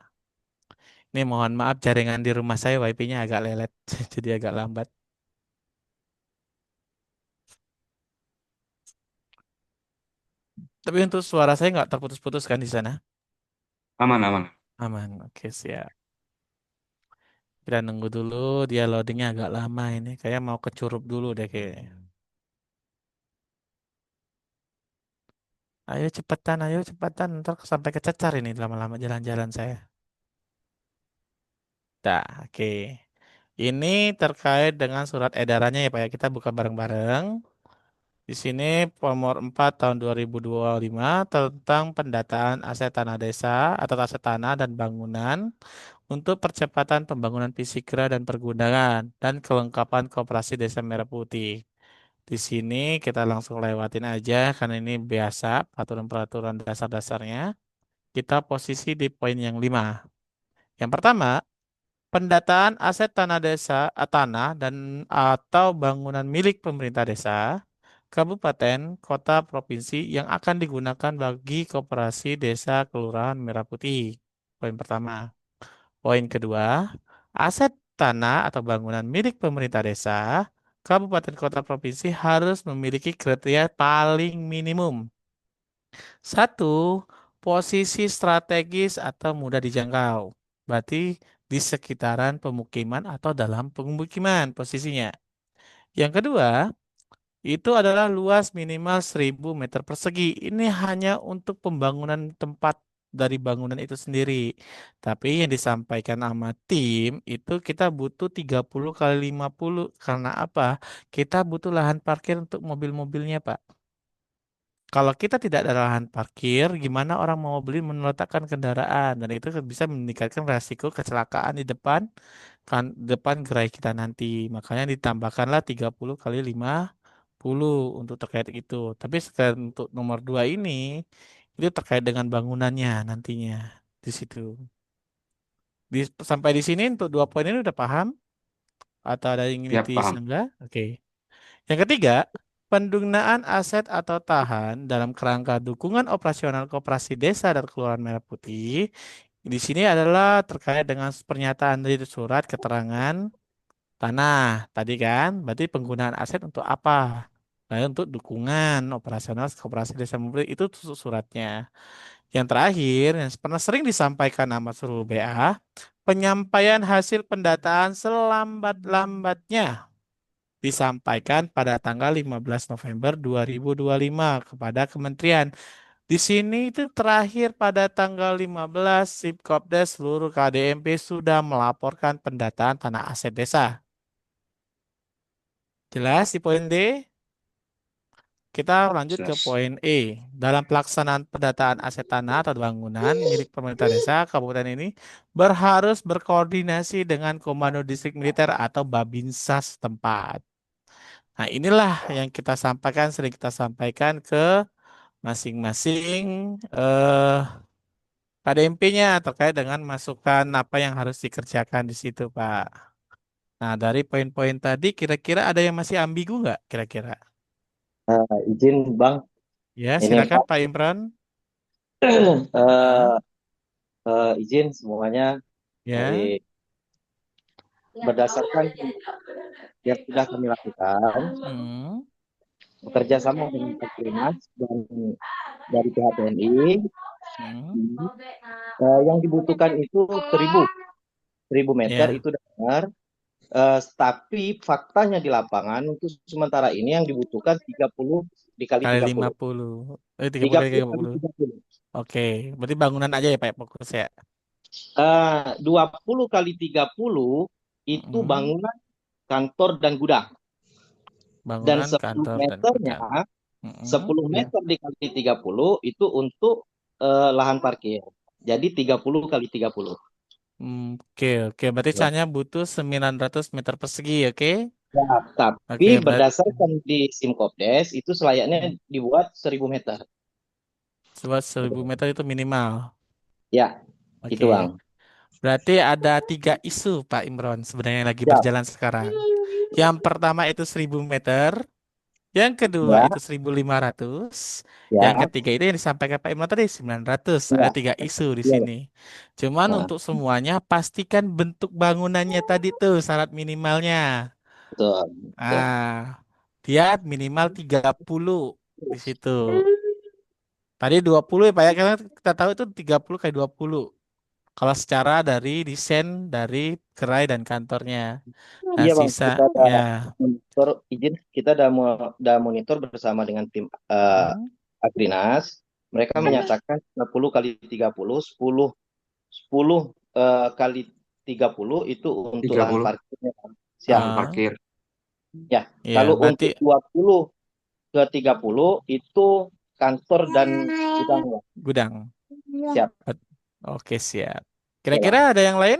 Ini mohon maaf jaringan di rumah saya wifi-nya agak lelet, jadi agak lambat. Tapi untuk suara saya nggak terputus-putus kan di sana? Aman, aman. Aman, oke siap. Kita nunggu dulu, dia loadingnya agak lama ini. Kayak mau kecurup dulu deh kayaknya. Ayo cepetan, ntar sampai kececar ini lama-lama jalan-jalan saya. Dah, oke. Ini terkait dengan surat edarannya ya Pak ya. Kita buka bareng-bareng. Di sini nomor 4 tahun 2025 tentang pendataan aset tanah desa atau aset tanah dan bangunan untuk percepatan pembangunan Pisikra dan pergundangan dan kelengkapan Koperasi Desa Merah Putih. Di sini kita langsung lewatin aja karena ini biasa peraturan-peraturan dasar-dasarnya. Kita posisi di poin yang 5. Yang pertama, pendataan aset tanah desa, tanah dan atau bangunan milik pemerintah desa, kabupaten, kota, provinsi yang akan digunakan bagi koperasi desa kelurahan Merah Putih. Poin pertama. Poin kedua, aset tanah atau bangunan milik pemerintah desa, kabupaten, kota, provinsi harus memiliki kriteria paling minimum. Satu, posisi strategis atau mudah dijangkau. Berarti di sekitaran pemukiman atau dalam pemukiman posisinya. Yang kedua, itu adalah luas minimal 1000 meter persegi. Ini hanya untuk pembangunan tempat dari bangunan itu sendiri. Tapi yang disampaikan sama tim itu kita butuh 30 kali 50. Karena apa? Kita butuh lahan parkir untuk mobil-mobilnya, Pak. Kalau kita tidak ada lahan parkir, gimana orang mau beli meletakkan kendaraan dan itu bisa meningkatkan resiko kecelakaan di depan kan depan gerai kita nanti. Makanya ditambahkanlah 30 kali 50 untuk terkait itu. Tapi untuk nomor 2 ini itu terkait dengan bangunannya nantinya di situ. Sampai di sini untuk 2 poin ini udah paham atau ada yang ingin Ya, paham. ditambah? Oke. Yang ketiga, penggunaan aset atau tahan dalam kerangka dukungan operasional koperasi desa dan Kelurahan Merah Putih. Di sini adalah terkait dengan pernyataan dari surat keterangan tanah tadi kan, berarti penggunaan aset untuk apa? Nah, untuk dukungan operasional koperasi desa memberi itu suratnya. Yang terakhir, yang pernah sering disampaikan nama seluruh BA, penyampaian hasil pendataan selambat-lambatnya disampaikan pada tanggal 15 November 2025 kepada Kementerian. Di sini itu terakhir pada tanggal 15 Sipkopdes seluruh KDMP sudah melaporkan pendataan tanah aset desa. Jelas di poin D? Kita lanjut ke Jelas. poin E. Dalam pelaksanaan pendataan aset tanah atau bangunan milik pemerintah desa, kabupaten ini berharus berkoordinasi dengan Komando Distrik Militer atau Babinsa setempat. Nah, inilah yang kita sampaikan, sering kita sampaikan ke masing-masing KDMP-nya terkait dengan masukan apa yang harus dikerjakan di situ, Pak. Nah, dari poin-poin tadi, kira-kira ada yang masih ambigu nggak, kira-kira? Izin Bang, Ya, ini silakan Pak, Pak Imran. eh, Ah, izin semuanya ya. dari berdasarkan yang sudah kami lakukan, Hmm, bekerja sama dengan Pertinas dan dari pihak TNI, hmm, yang dibutuhkan itu 1000 meter ya, itu benar, tapi faktanya di lapangan untuk sementara ini yang dibutuhkan 30 dikali kali 30. 50. 30 kali 30 kali 30. 30. Oke, berarti bangunan aja ya Pak fokus ya. 20 kali 30 itu Hmm, bangunan kantor dan gudang. Dan bangunan 10 kantor dan meternya, gudang. Hmm, 10 ya. meter dikali 30 itu untuk lahan parkir. Jadi 30 kali 30. Oke, oke. Berarti Ya. hanya butuh 900 meter persegi, oke? Ya, tapi Oke, berarti berdasarkan di Simkopdes itu selayaknya dibuat 1000 meter. sebuah 1000 meter itu minimal. Ya, itu Oke. Bang. Berarti ada 3 isu Pak Imron sebenarnya yang lagi Ya, berjalan sekarang. Yang pertama itu 1000 meter. Yang kedua ya, itu 1500. Yang ya, ketiga itu yang disampaikan Pak Imron tadi 900. Ada ya, 3 isu di ya. sini. Cuman Nah, untuk semuanya pastikan bentuk bangunannya tadi tuh syarat minimalnya. betul, betul. Ah, dia minimal 30 di situ. Tadi 20 ya Pak ya, karena kita tahu itu 30 kali 20. Kalau secara dari desain dari gerai dan kantornya. Nah, Iya Bang, sisa kita ada ya. monitor izin, kita udah monitor bersama dengan tim Hmm, Agrinas. Mereka hmm, menyatakan 10 kali 30, 10 10 kali 30 itu untuk lahan 30 parkirnya. Siap. lahan ah, parkir. Ya, ya, kalau berarti untuk 20 ke 30 itu kantor dan gudang. Ya. gudang. Siap. Oke, siap. Ya, Kira-kira Bang. ada yang lain?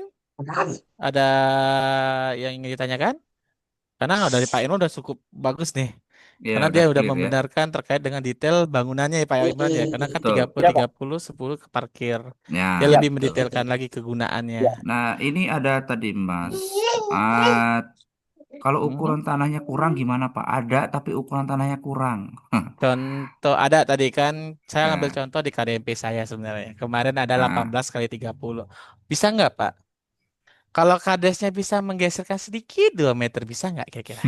Ada yang ingin ditanyakan? Karena dari Pak Ino udah cukup bagus nih. Ya Karena dia udah udah clear ya. membenarkan terkait dengan detail bangunannya ya Pak Imran ya. Karena kan Betul. 30, Ya, Bang. 30, 10 ke parkir. Dia Ya, Ya, lebih betul. mendetailkan lagi kegunaannya. ya. Nah, ini ada tadi Mas. Ah, kalau Hmm. ukuran tanahnya kurang gimana Pak? Ada tapi ukuran tanahnya kurang. Contoh ada tadi kan saya ngambil Ya. contoh di KDMP saya sebenarnya. Kemarin ada Ah. 18 kali 30. Bisa nggak Pak? Kalau kadesnya bisa menggeserkan sedikit 2 meter bisa nggak kira-kira?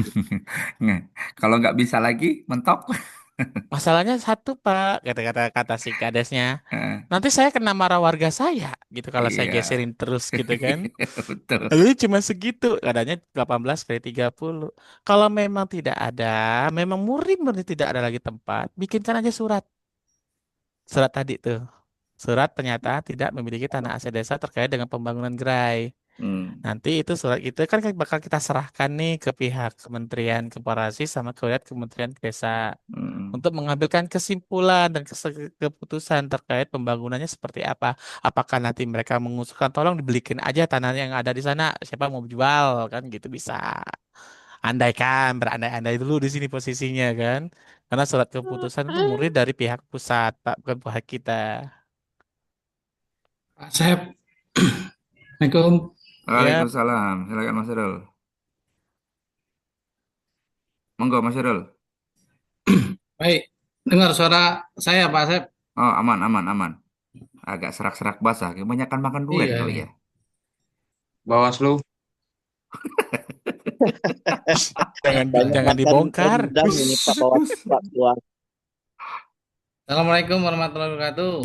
Nggak. Kalau nggak bisa lagi, mentok. Masalahnya satu Pak, kata si kadesnya. Eh, Nanti saya kena marah warga saya gitu kalau saya Iya, geserin terus gitu kan. betul. Lalu cuma segitu, adanya 18 kali 30. Kalau memang tidak ada, memang murni-murni tidak ada lagi tempat, bikinkan aja surat. Surat tadi tuh. Surat pernyataan tidak memiliki tanah aset desa terkait dengan pembangunan gerai. Hmm. Nanti itu surat itu kan bakal kita serahkan nih ke pihak Kementerian Koperasi sama ke Kementerian Desa Hmm. untuk mengambilkan kesimpulan dan keputusan terkait pembangunannya seperti apa. Apakah nanti mereka mengusulkan tolong dibelikin aja tanah yang ada di sana, siapa mau jual kan gitu bisa. Andaikan berandai-andai dulu di sini posisinya kan. Karena surat keputusan itu murni dari pihak pusat, Pak, bukan pihak kita. Asep, Assalamualaikum. Ya, Waalaikumsalam. Silakan Mas Irul. Monggo Mas Irul. Baik, dengar suara saya Pak Asep? Oh, aman, aman, aman. Agak serak-serak basah. Kebanyakan makan durian Iya kali ini. ya. Bawaslu. jangan Banyak jangan makan dibongkar. rendang ini Pak bawa Pak keluar. Assalamualaikum warahmatullahi wabarakatuh.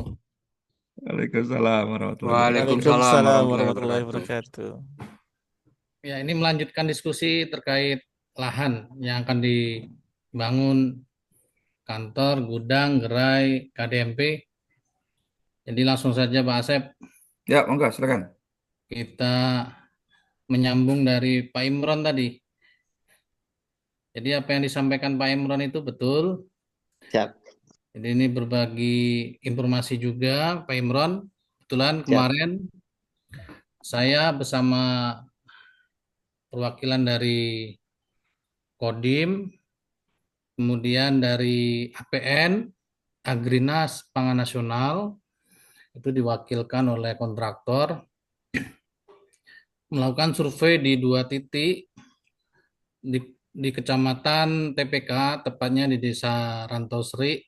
Waalaikumsalam warahmatullahi wabarakatuh. Waalaikumsalam Waalaikumsalam warahmatullahi warahmatullahi wabarakatuh. wabarakatuh. Ya, ini melanjutkan diskusi terkait lahan yang akan dibangun kantor, gudang, gerai, KDMP. Jadi langsung saja Pak Asep, Ya, monggo silakan. kita menyambung dari Pak Imron tadi. Jadi apa yang disampaikan Pak Imron itu betul. Siap, Jadi ini berbagi informasi juga Pak Imron. Kebetulan siap. kemarin saya bersama perwakilan dari Kodim, kemudian dari APN, Agrinas Pangan Nasional, itu diwakilkan oleh kontraktor, melakukan survei di 2 titik di Kecamatan TPK, tepatnya di Desa Rantau Seri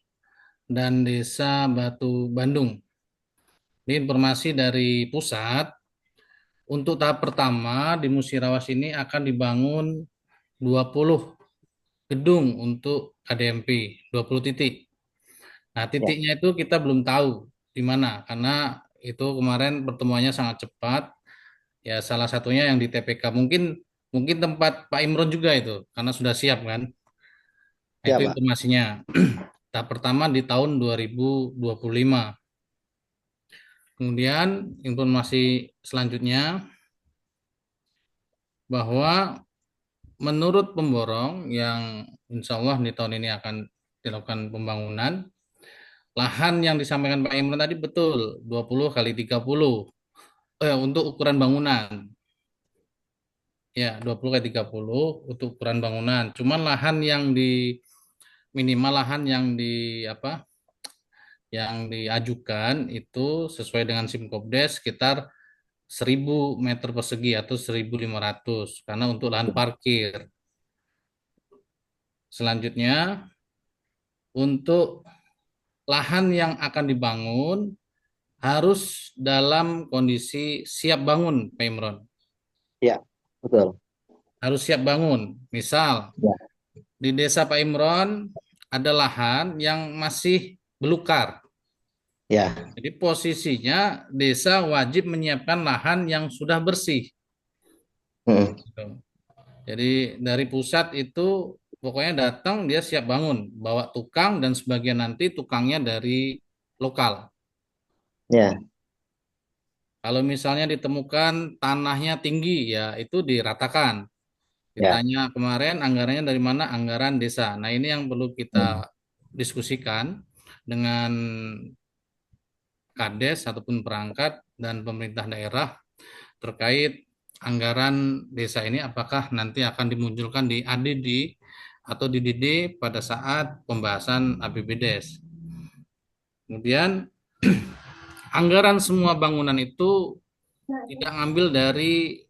dan Desa Batu Bandung. Ini informasi dari pusat. Untuk tahap pertama di Musirawas ini akan dibangun 20 gedung untuk KDMP, 20 titik. Nah, Ya, titiknya itu kita belum tahu di mana karena itu kemarin pertemuannya sangat cepat. Ya, salah satunya yang di TPK. Mungkin mungkin tempat Pak Imron juga itu karena sudah siap kan. Nah, ya itu Pak. informasinya. Tahap pertama di tahun 2025. Kemudian informasi selanjutnya bahwa menurut pemborong yang insya Allah di tahun ini akan dilakukan pembangunan, lahan yang disampaikan Pak Imran tadi betul, 20 kali 30 untuk ukuran bangunan. Ya, 20 kali 30 untuk ukuran bangunan. Cuman lahan yang minimal lahan yang yang diajukan itu sesuai dengan Simkopdes sekitar 1.000 meter persegi atau 1.500 karena untuk lahan parkir. Selanjutnya untuk lahan yang akan dibangun harus dalam kondisi siap bangun, Pak Imron. Ya, betul. Harus siap bangun. Misal, Ya, di desa Pak Imron ada lahan yang masih belukar. ya, Jadi posisinya desa wajib menyiapkan lahan yang sudah bersih. mm, Gitu. Jadi dari pusat itu pokoknya datang dia siap bangun, bawa tukang dan sebagian nanti tukangnya dari lokal. ya, Kalau misalnya ditemukan tanahnya tinggi, ya itu diratakan. ya, Ditanya kemarin anggarannya dari mana? Anggaran desa. Nah, ini yang perlu mm, kita diskusikan dengan Kades ataupun perangkat dan pemerintah daerah terkait anggaran desa ini apakah nanti akan dimunculkan di ADD atau di DD pada saat pembahasan APBDes. Kemudian anggaran semua bangunan itu tidak ngambil dari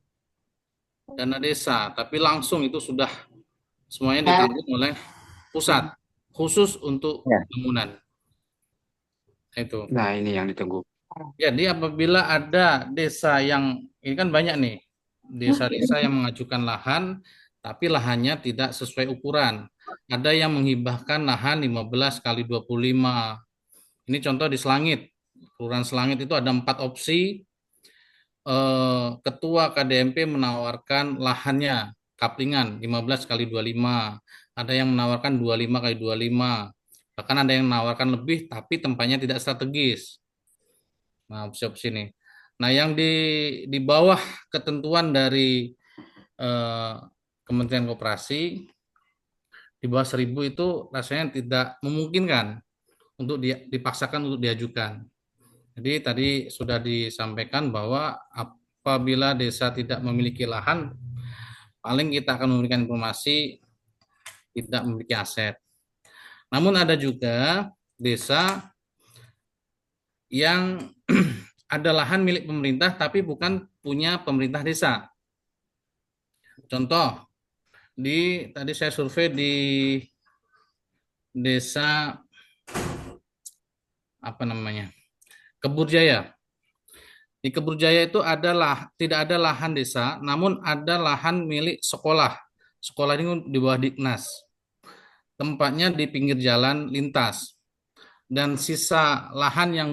dana desa, tapi langsung itu sudah semuanya ditanggung oleh pusat, khusus untuk ya, bangunan. Itu. Nah, ini yang ditunggu. Jadi apabila ada desa yang, ini kan banyak nih, desa-desa yang mengajukan lahan, tapi lahannya tidak sesuai ukuran. Ada yang menghibahkan lahan 15 kali 25. Ini contoh di Selangit. Kelurahan Selangit itu ada 4 opsi. Ketua KDMP menawarkan lahannya kaplingan 15 kali 25. Ada yang menawarkan 25 kali 25. Bahkan ada yang menawarkan lebih tapi tempatnya tidak strategis. Nah, opsi-opsi ini. Nah, yang di bawah ketentuan dari eh, Kementerian Koperasi, di bawah 1.000 itu rasanya tidak memungkinkan untuk dipaksakan untuk diajukan. Jadi tadi sudah disampaikan bahwa apabila desa tidak memiliki lahan, paling kita akan memberikan informasi tidak memiliki aset. Namun ada juga desa yang ada lahan milik pemerintah tapi bukan punya pemerintah desa. Contoh, tadi saya survei di desa apa namanya? Keburjaya. Di Keburjaya itu tidak ada lahan desa, namun ada lahan milik sekolah. Sekolah ini di bawah Diknas. Tempatnya di pinggir jalan lintas. Dan sisa lahan yang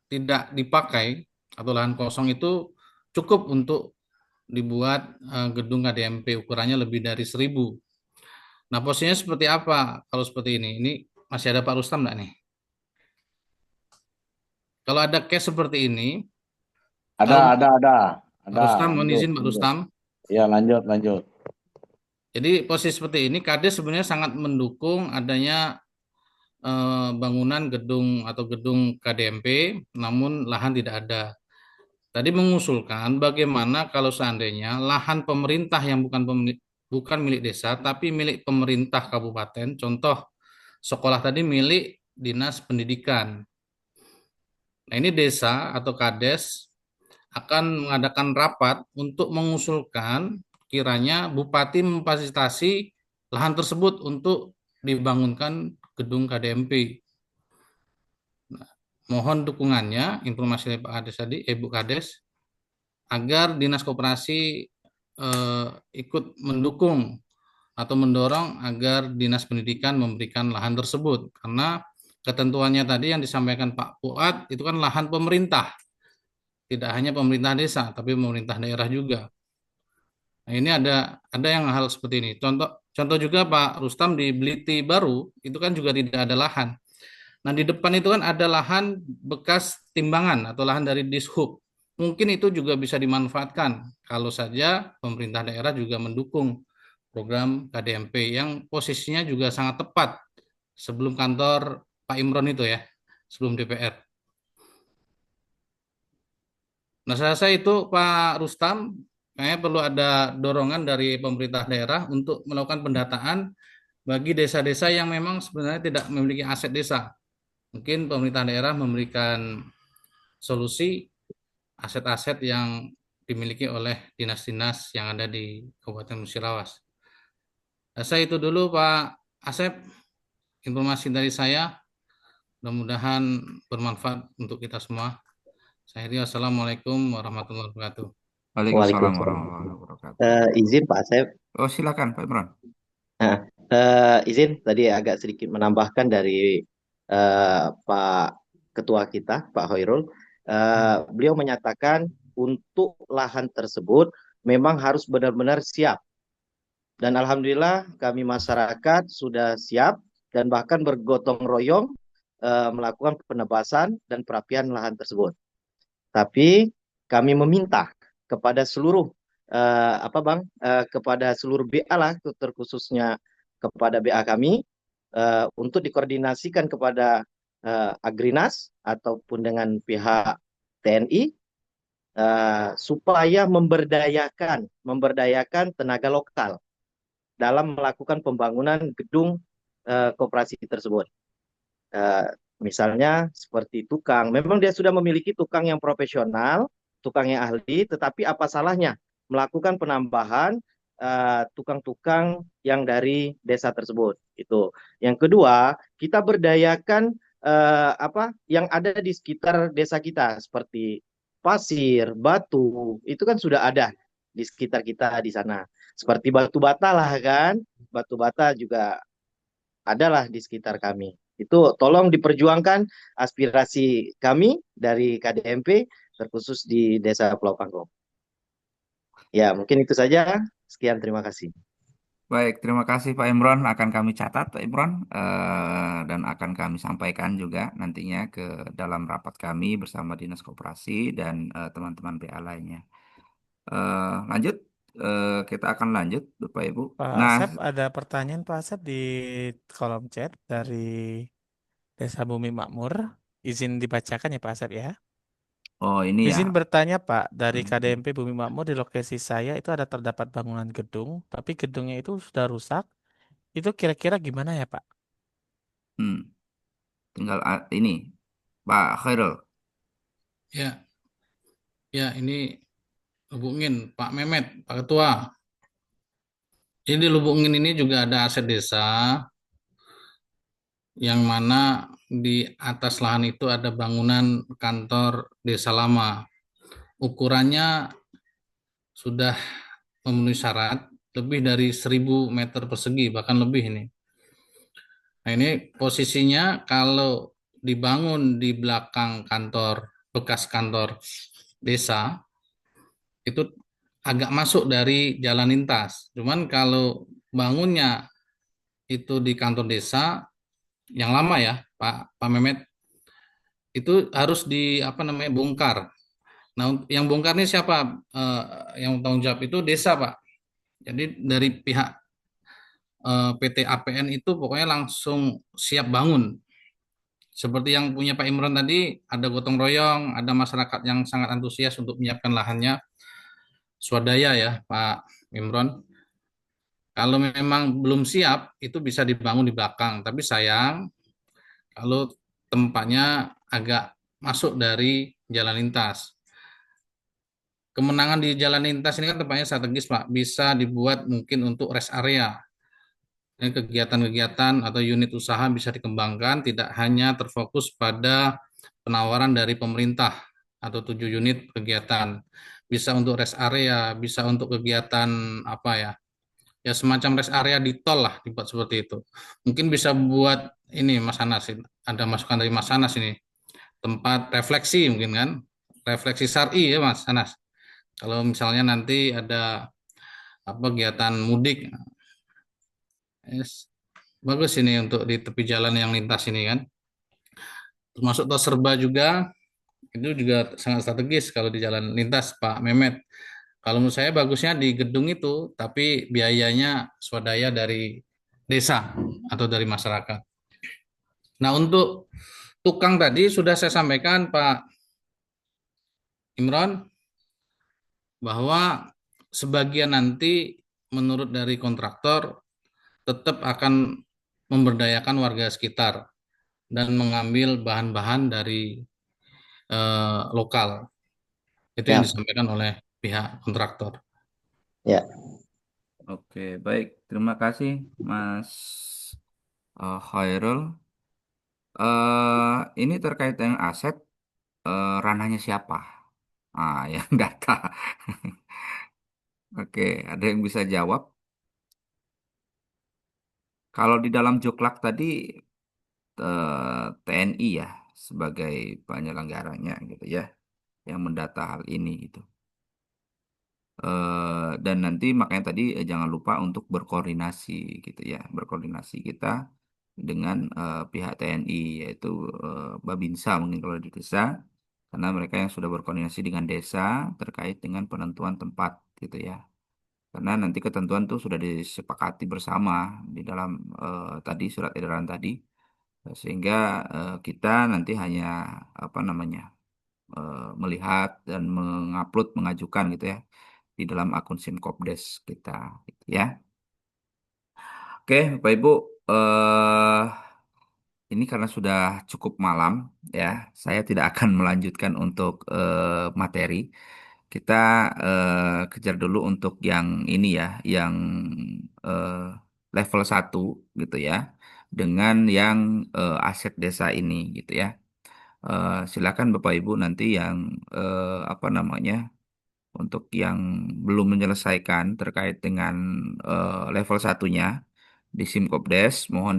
tidak dipakai atau lahan kosong itu cukup untuk dibuat gedung KDMP, ukurannya lebih dari 1.000. Nah, posisinya seperti apa kalau seperti ini? Ini masih ada Pak Rustam enggak nih? Kalau ada case seperti ini, kalau Ada. Pak Rustam, mohon Lanjut, izin Pak lanjut. Rustam. Ya, lanjut. Jadi posisi seperti ini, Kades sebenarnya sangat mendukung adanya bangunan gedung atau gedung KDMP, namun lahan tidak ada. Tadi mengusulkan bagaimana kalau seandainya lahan pemerintah yang bukan milik desa, tapi milik pemerintah kabupaten, contoh sekolah tadi milik Dinas Pendidikan. Nah, ini desa atau Kades akan mengadakan rapat untuk mengusulkan kiranya bupati memfasilitasi lahan tersebut untuk dibangunkan gedung KDMP. Nah, mohon dukungannya, informasi dari Pak Kades tadi, Bu Kades, agar Dinas Koperasi ikut mendukung atau mendorong agar Dinas Pendidikan memberikan lahan tersebut. Karena ketentuannya tadi yang disampaikan Pak Fuad, itu kan lahan pemerintah. Tidak hanya pemerintah desa, tapi pemerintah daerah juga. Nah, ini ada yang hal seperti ini. Contoh juga Pak Rustam di Beliti Baru, itu kan juga tidak ada lahan. Nah, di depan itu kan ada lahan bekas timbangan atau lahan dari Dishub. Mungkin itu juga bisa dimanfaatkan kalau saja pemerintah daerah juga mendukung program KDMP yang posisinya juga sangat tepat sebelum kantor Pak Imron itu ya, sebelum DPR. Nah, saya rasa itu Pak Rustam, kayaknya perlu ada dorongan dari pemerintah daerah untuk melakukan pendataan bagi desa-desa yang memang sebenarnya tidak memiliki aset desa. Mungkin pemerintah daerah memberikan solusi aset-aset yang dimiliki oleh dinas-dinas yang ada di Kabupaten Musirawas. Nah, saya itu dulu Pak Asep, informasi dari saya. Mudah-mudahan bermanfaat untuk kita semua. Saya akhiri, wassalamualaikum warahmatullahi wabarakatuh. Waalaikumsalam Waalaikumsalam. warahmatullahi wabarakatuh. Izin Pak Asep. Oh, silakan Pak Imran. Nah, izin tadi agak sedikit menambahkan dari Pak Ketua kita, Pak Hoirul. Beliau menyatakan untuk lahan tersebut memang harus benar-benar siap. Dan alhamdulillah kami masyarakat sudah siap dan bahkan bergotong royong melakukan penebasan dan perapian lahan tersebut. Tapi kami meminta kepada seluruh kepada seluruh BA lah, terkhususnya kepada BA kami untuk dikoordinasikan kepada Agrinas ataupun dengan pihak TNI supaya memberdayakan tenaga lokal dalam melakukan pembangunan gedung koperasi tersebut. Misalnya seperti tukang, memang dia sudah memiliki tukang yang profesional, tukang yang ahli, tetapi apa salahnya melakukan penambahan tukang-tukang yang dari desa tersebut. Itu. Yang kedua, kita berdayakan yang ada di sekitar desa kita seperti pasir, batu, itu kan sudah ada di sekitar kita di sana. Seperti batu bata lah kan, batu bata juga adalah di sekitar kami. Itu tolong diperjuangkan aspirasi kami dari KDMP terkhusus di Desa Pulau Pangkong. Ya, mungkin itu saja. Sekian, terima kasih. Baik, terima kasih Pak Imron. Akan kami catat Pak Imron, dan akan kami sampaikan juga nantinya ke dalam rapat kami bersama Dinas Koperasi dan teman-teman PA lainnya. Lanjut, kita akan lanjut Bapak Ibu. Pak Nah, Asep, ada pertanyaan Pak Asep di kolom chat dari Desa Bumi Makmur. Izin dibacakan ya Pak Asep ya. oh ini ya. Izin bertanya Pak, dari Hmm, KDMP Bumi Makmur di lokasi saya itu ada terdapat bangunan gedung, tapi gedungnya itu sudah rusak. Itu kira-kira gimana ya Pak? hmm, tinggal ini Pak Khairul. Ya, ya ini hubungin Pak Mehmet, Pak Ketua. Jadi di Lubungin ini juga ada aset desa yang mana di atas lahan itu ada bangunan kantor desa lama. Ukurannya sudah memenuhi syarat lebih dari 1.000 meter persegi, bahkan lebih ini. Nah ini posisinya kalau dibangun di belakang kantor, bekas kantor desa, itu agak masuk dari jalan lintas. Cuman kalau bangunnya itu di kantor desa, yang lama ya, Pak Mehmet, itu harus di apa namanya bongkar. Nah, yang bongkar ini siapa? Yang tanggung jawab itu desa, Pak. Jadi dari pihak PT APN itu pokoknya langsung siap bangun. Seperti yang punya Pak Imron tadi, ada gotong royong, ada masyarakat yang sangat antusias untuk menyiapkan lahannya, swadaya ya, Pak Imron. Kalau memang belum siap, itu bisa dibangun di belakang. Tapi sayang, kalau tempatnya agak masuk dari jalan lintas. Kemenangan di jalan lintas ini kan tempatnya strategis, Pak. Bisa dibuat mungkin untuk rest area. Ini kegiatan-kegiatan atau unit usaha bisa dikembangkan, tidak hanya terfokus pada penawaran dari pemerintah atau 7 unit kegiatan. Bisa untuk rest area, bisa untuk kegiatan apa ya, ya semacam rest area di tol lah, dibuat seperti itu. Mungkin bisa buat ini Mas Anas, ada masukan dari Mas Anas ini, tempat refleksi mungkin kan, refleksi syar'i ya Mas Anas. Kalau misalnya nanti ada apa kegiatan mudik, yes, bagus ini untuk di tepi jalan yang lintas ini kan. Termasuk tol serba juga, itu juga sangat strategis kalau di jalan lintas Pak Mehmet. Kalau menurut saya bagusnya di gedung itu, tapi biayanya swadaya dari desa atau dari masyarakat. Nah, untuk tukang tadi sudah saya sampaikan Pak Imron bahwa sebagian nanti menurut dari kontraktor tetap akan memberdayakan warga sekitar dan mengambil bahan-bahan dari lokal. Itu yang Ya, disampaikan oleh pihak kontraktor. ya. Oke, baik. Terima kasih Mas Khairul. Ini terkait dengan aset, ranahnya siapa? Yang data. Oke, ada yang bisa jawab? Kalau di dalam Joklak tadi, TNI ya sebagai penyelenggaranya gitu ya, yang mendata hal ini gitu. Dan nanti makanya tadi jangan lupa untuk berkoordinasi gitu ya, berkoordinasi kita dengan pihak TNI, yaitu Babinsa mungkin kalau di desa, karena mereka yang sudah berkoordinasi dengan desa terkait dengan penentuan tempat gitu ya. Karena nanti ketentuan itu sudah disepakati bersama di dalam tadi surat edaran tadi, sehingga kita nanti hanya apa namanya melihat dan mengupload, mengajukan gitu ya di dalam akun Simkopdes kita gitu ya. Oke, Bapak Ibu, eh ini karena sudah cukup malam ya, saya tidak akan melanjutkan untuk materi. Kita kejar dulu untuk yang ini ya, yang eh, level 1 gitu ya, dengan yang aset desa ini gitu ya. Silakan Bapak Ibu nanti yang apa namanya, untuk yang belum menyelesaikan terkait dengan level satunya di Simkopdes, mohon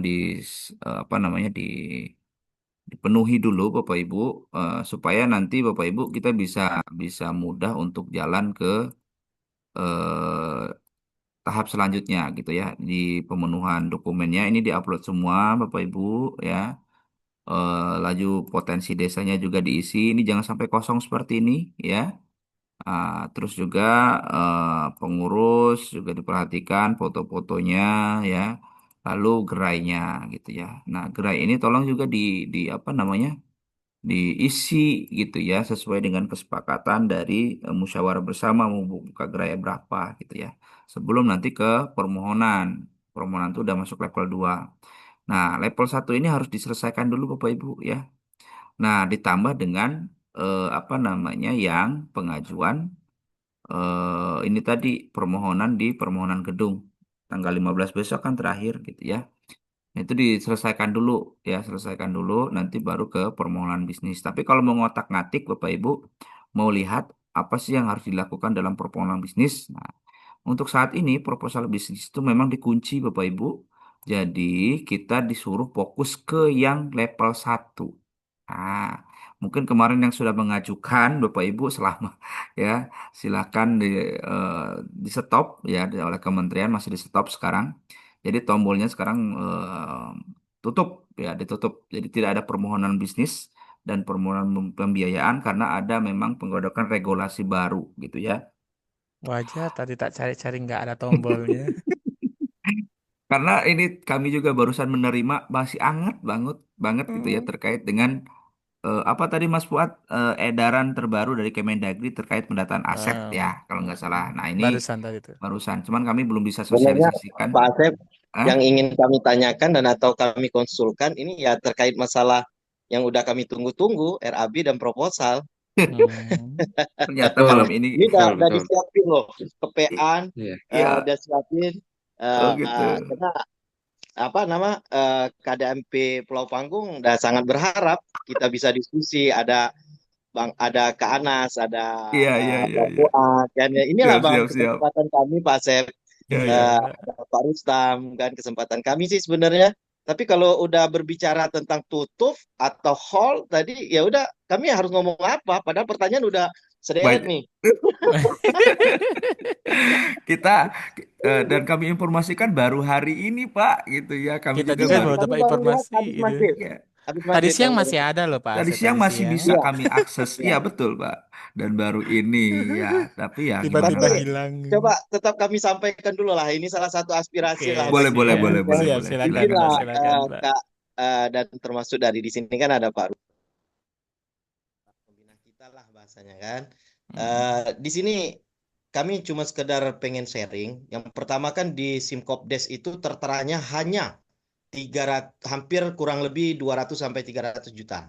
apa namanya dipenuhi dulu Bapak Ibu, supaya nanti Bapak Ibu kita bisa bisa mudah untuk jalan ke eh, tahap selanjutnya gitu ya di pemenuhan dokumennya ini diupload semua Bapak Ibu ya. Laju potensi desanya juga diisi. Ini jangan sampai kosong seperti ini ya. Terus juga pengurus juga diperhatikan foto-fotonya ya. Lalu gerainya gitu ya. Nah, gerai ini tolong juga di apa namanya? Diisi gitu ya sesuai dengan kesepakatan dari musyawarah bersama mau buka gerai berapa gitu ya. Sebelum nanti ke permohonan. Permohonan itu udah masuk level 2. Nah, level 1 ini harus diselesaikan dulu Bapak Ibu ya. Nah, ditambah dengan apa namanya yang pengajuan ini tadi permohonan di permohonan gedung tanggal 15 besok kan terakhir gitu ya. Nah, itu diselesaikan dulu ya, selesaikan dulu nanti baru ke permohonan bisnis. Tapi kalau mau ngotak-ngatik Bapak Ibu mau lihat apa sih yang harus dilakukan dalam permohonan bisnis. Nah, untuk saat ini proposal bisnis itu memang dikunci Bapak Ibu. Jadi kita disuruh fokus ke yang level 1. Nah, mungkin kemarin yang sudah mengajukan Bapak Ibu selama ya silakan eh, di stop ya oleh kementerian masih di stop sekarang. Jadi tombolnya sekarang tutup ya ditutup. Jadi tidak ada permohonan bisnis dan permohonan pembiayaan karena ada memang penggodokan regulasi baru gitu ya. Wajar tadi tak cari-cari nggak ada tombolnya. Karena ini kami juga barusan menerima masih hangat banget banget gitu ya Hmm. terkait dengan apa tadi Mas Fuad edaran terbaru dari Kemendagri terkait pendataan aset ya kalau nggak salah. Nah ini Barusan tadi tuh. barusan, cuman kami belum bisa Sebenarnya sosialisasikan. Pak Asep, Ah, yang ingin kami tanyakan dan atau kami konsulkan ini ya terkait masalah yang udah kami tunggu-tunggu, RAB dan proposal. Hmm. ternyata Betul, malam ini Ini betul, udah betul. disiapin loh, i- kepean, Iya. ya udah siapin. oh gitu. Karena apa nama KDMP Pulau Panggung udah sangat berharap kita bisa diskusi, ada Kak Anas, ada Iya iya iya Bang iya. Fuad, dan ya inilah Siap Bang siap siap. kesempatan kami Pak Asep. Ya ya. Ada Pak Rustam kan kesempatan kami sih sebenarnya. Tapi kalau udah berbicara tentang tutup atau hall tadi ya udah kami harus ngomong apa? Padahal pertanyaan udah sederet Baik. nih. Kita dan kami informasikan baru hari ini Pak gitu ya. Kami Kita juga juga Iya, baru baru kami dapat baru lihat informasi habis itu. maghrib. ya. Habis Tadi maghrib siang kami baru masih lihat. ada loh Pak Tadi Asep siang tadi masih siang. bisa Iya, kami akses. Iya iya. betul, Pak. Dan baru ini ya, tapi ya gimana Tiba-tiba Tapi lagi. hilang. coba tetap kami sampaikan dulu lah. Ini salah satu Oke, aspirasi lah Boleh, bagi boleh, kami boleh, siap, kan. boleh, siap, boleh. silakan Silakan, Pak, Izinlah silakan Pak. Kak, dan termasuk dari di sini kan ada Pak pembina kita lah bahasanya kan. Hmm. Di sini kami cuma sekedar pengen sharing. Yang pertama kan di Simkopdes itu terteranya hanya 300, hampir kurang lebih 200 sampai 300 juta,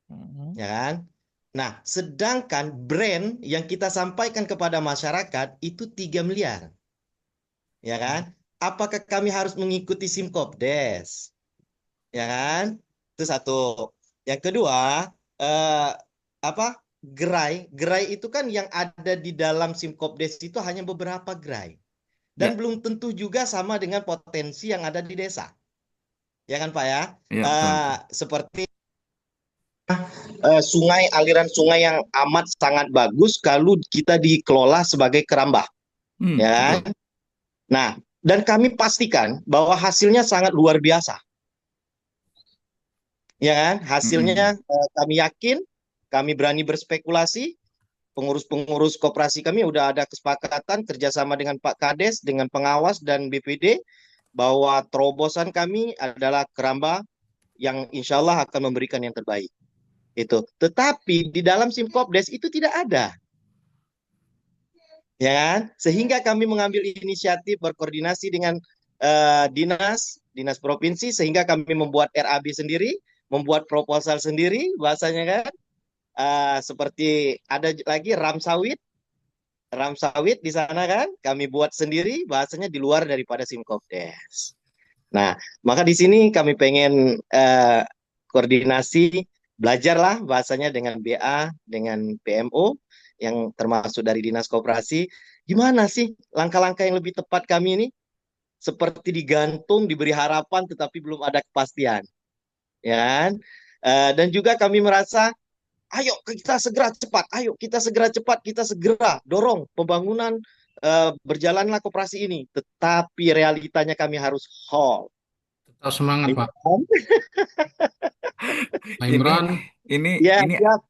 Hmm. ya kan? Nah, sedangkan brand yang kita sampaikan kepada masyarakat itu 3 miliar, ya kan? Apakah kami harus mengikuti Simkopdes? Ya kan? Itu satu. Yang kedua, eh, apa? Gerai itu kan yang ada di dalam Simkopdes itu hanya beberapa gerai. Dan Ya, belum tentu juga sama dengan potensi yang ada di desa. Ya kan Pak ya? ya betul, betul. Seperti sungai, aliran sungai yang amat sangat bagus kalau kita dikelola sebagai kerambah. Ya Betul. kan? Nah, dan kami pastikan bahwa hasilnya sangat luar biasa. Ya kan? Mm-mm. Hasilnya kami yakin, kami berani berspekulasi. Pengurus-pengurus koperasi kami udah ada kesepakatan kerjasama dengan Pak Kades, dengan pengawas dan BPD bahwa terobosan kami adalah keramba yang insya Allah akan memberikan yang terbaik. Itu. Tetapi di dalam Simkopdes itu tidak ada, ya kan? Sehingga kami mengambil inisiatif berkoordinasi dengan dinas provinsi sehingga kami membuat RAB sendiri, membuat proposal sendiri, bahasanya kan. Seperti ada lagi ram sawit di sana kan, kami buat sendiri, bahasanya di luar daripada Simkopdes. Nah, maka di sini kami pengen koordinasi, belajarlah bahasanya dengan BA, dengan PMO, yang termasuk dari Dinas Koperasi. Gimana sih langkah-langkah yang lebih tepat kami ini? Seperti digantung, diberi harapan, tetapi belum ada kepastian. Ya kan? Dan juga kami merasa ayo kita segera cepat, ayo kita segera cepat, kita segera dorong pembangunan berjalanlah koperasi ini, tetapi realitanya kami harus halt. Tetap semangat, Iya Pak. kan? Pak Ini Imron, Ya, ini siap, siap,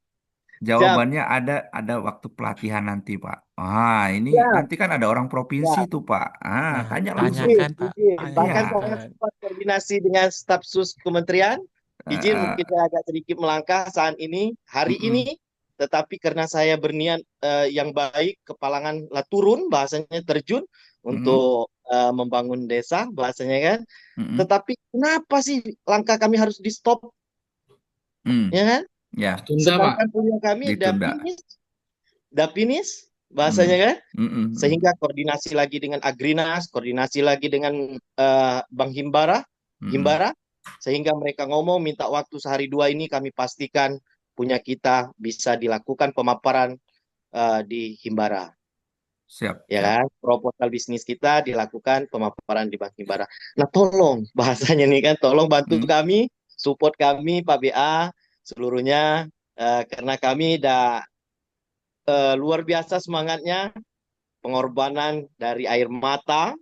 jawabannya ada waktu pelatihan nanti, Pak. Ini siap, nanti kan ada orang provinsi siap. tuh, Pak. Nah, Tanya langsung. Izin, tanyakan Pak, izin. Bahkan saya tanyakan. sempat koordinasi dengan staf sus kementerian. Eh, Izin eh, mungkin saya agak sedikit melangkah saat ini, hari mm-mm, ini. Tetapi karena saya berniat yang baik, kepalangan lah turun, bahasanya terjun mm-mm, untuk membangun desa, bahasanya kan. mm-mm, Tetapi kenapa sih langkah kami harus di stop, mm. ya kan? Ya, tunda, Pak. Sedangkan punya kami ditunda. dapinis, bahasanya Mm, kan. mm-mm, Sehingga koordinasi lagi dengan Agrinas, koordinasi lagi dengan Bank Himbara, mm-mm. Himbara, sehingga mereka ngomong minta waktu sehari dua ini kami pastikan punya kita bisa dilakukan pemaparan di Himbara, Siap, ya siap. kan? Proposal bisnis kita dilakukan pemaparan di Bank Himbara. Nah, tolong bahasanya nih kan, tolong bantu Mm, kami, support kami Pak BA seluruhnya, karena kami dah luar biasa semangatnya, pengorbanan dari air mata.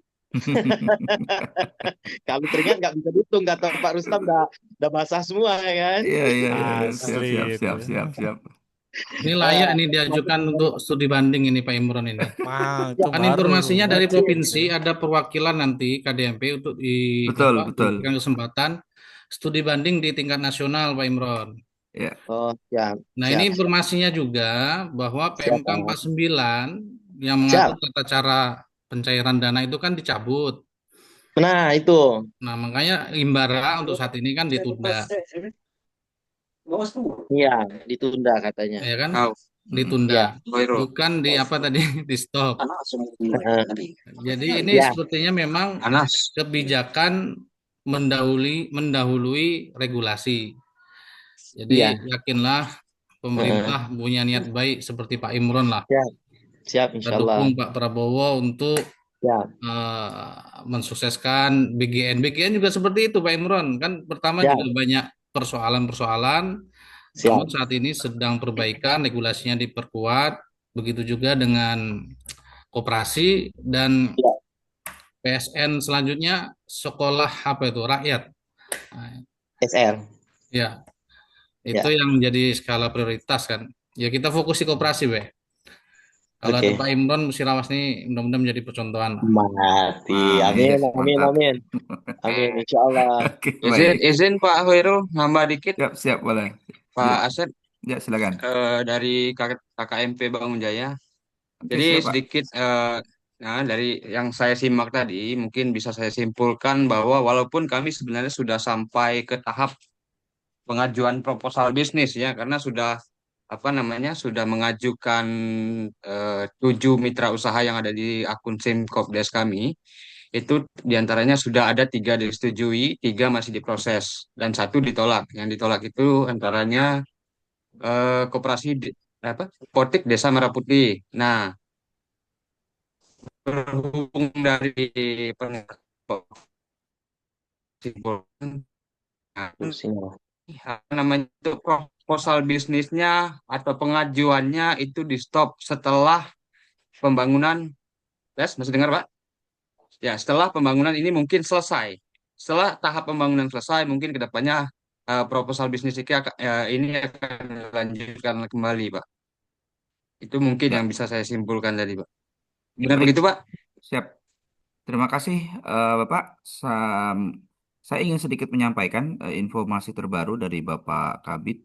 Kalau teringat nggak bisa dihitung, kata Pak Rustam udah basah semua ya kan. Iya, iya, iya, iya. Siap, Asli siap, itu. siap, siap, siap. Ini Eh, layak nih diajukan untuk studi banding ini, Pak Imron ini. Wah, ya, itu Kan baru informasinya dari wajib itu. provinsi ada perwakilan nanti KDMP untuk Betul, betul. diberikan kesempatan studi banding di tingkat nasional, Pak Imron. Ya. oh siap, Nah, ini siap, siap, informasinya juga bahwa siap, PMK Pak. 9 yang mengatur Siap. tata cara pencairan dana itu kan dicabut. Nah itu, Nah, makanya Imbara untuk saat ini kan ditunda, iya ditunda katanya. ya kan? Mm-mm. Ditunda. Iya, Bukan di apa tadi di stop. Jadi ini ya, sepertinya memang kebijakan mendahului regulasi. Jadi iya, yakinlah pemerintah punya niat baik seperti Pak Imron lah. siap, siap, Kita insya Allah, dukung Pak Prabowo untuk siap, mensukseskan BGN. BGN juga seperti itu Pak Imron. Kan pertama siap, juga banyak persoalan-persoalan. siap, Namun saat ini sedang perbaikan, regulasinya diperkuat. Begitu juga dengan koperasi dan siap. PSN selanjutnya sekolah apa itu rakyat. Nah, SR, ya, itu ya, yang menjadi skala prioritas kan. Ya kita fokus di koperasi, Be. Kalau ada oke. Pak Imron Musirawas ini mudah-mudahan menjadi percontohan lah. Mati, amin, Yes, amin, mantap. amin, amin, insya Allah. Oke, Izin, baik. izin Pak Hoirul, nambah dikit. Siap, siap, boleh. Pak Asep Ya, silakan. dari KKMP Bangun Jaya. Oke, Jadi siap, Pak. sedikit nah, dari yang saya simak tadi, mungkin bisa saya simpulkan bahwa walaupun kami sebenarnya sudah sampai ke tahap pengajuan proposal bisnis ya, karena sudah apa namanya sudah mengajukan 7 mitra usaha yang ada di akun Simkopdes kami. Itu diantaranya sudah ada 3 disetujui, 3 masih diproses, dan 1 ditolak. Yang ditolak itu antaranya koperasi apa Potik Desa Merah Putih. Nah, berhubung dari pengakuan Pusing. apa namanya itu proposal bisnisnya atau pengajuannya itu di stop setelah pembangunan. Yes, masih dengar Pak? Ya, setelah pembangunan ini mungkin selesai. Setelah tahap pembangunan selesai, mungkin kedepannya proposal bisnis ini akan dilanjutkan kembali, Pak. Itu mungkin yang Ya, bisa saya simpulkan tadi, Pak. Benar baik. begitu, Pak? Siap. Terima kasih, Bapak. Saya ingin sedikit menyampaikan informasi terbaru dari Bapak Kabit,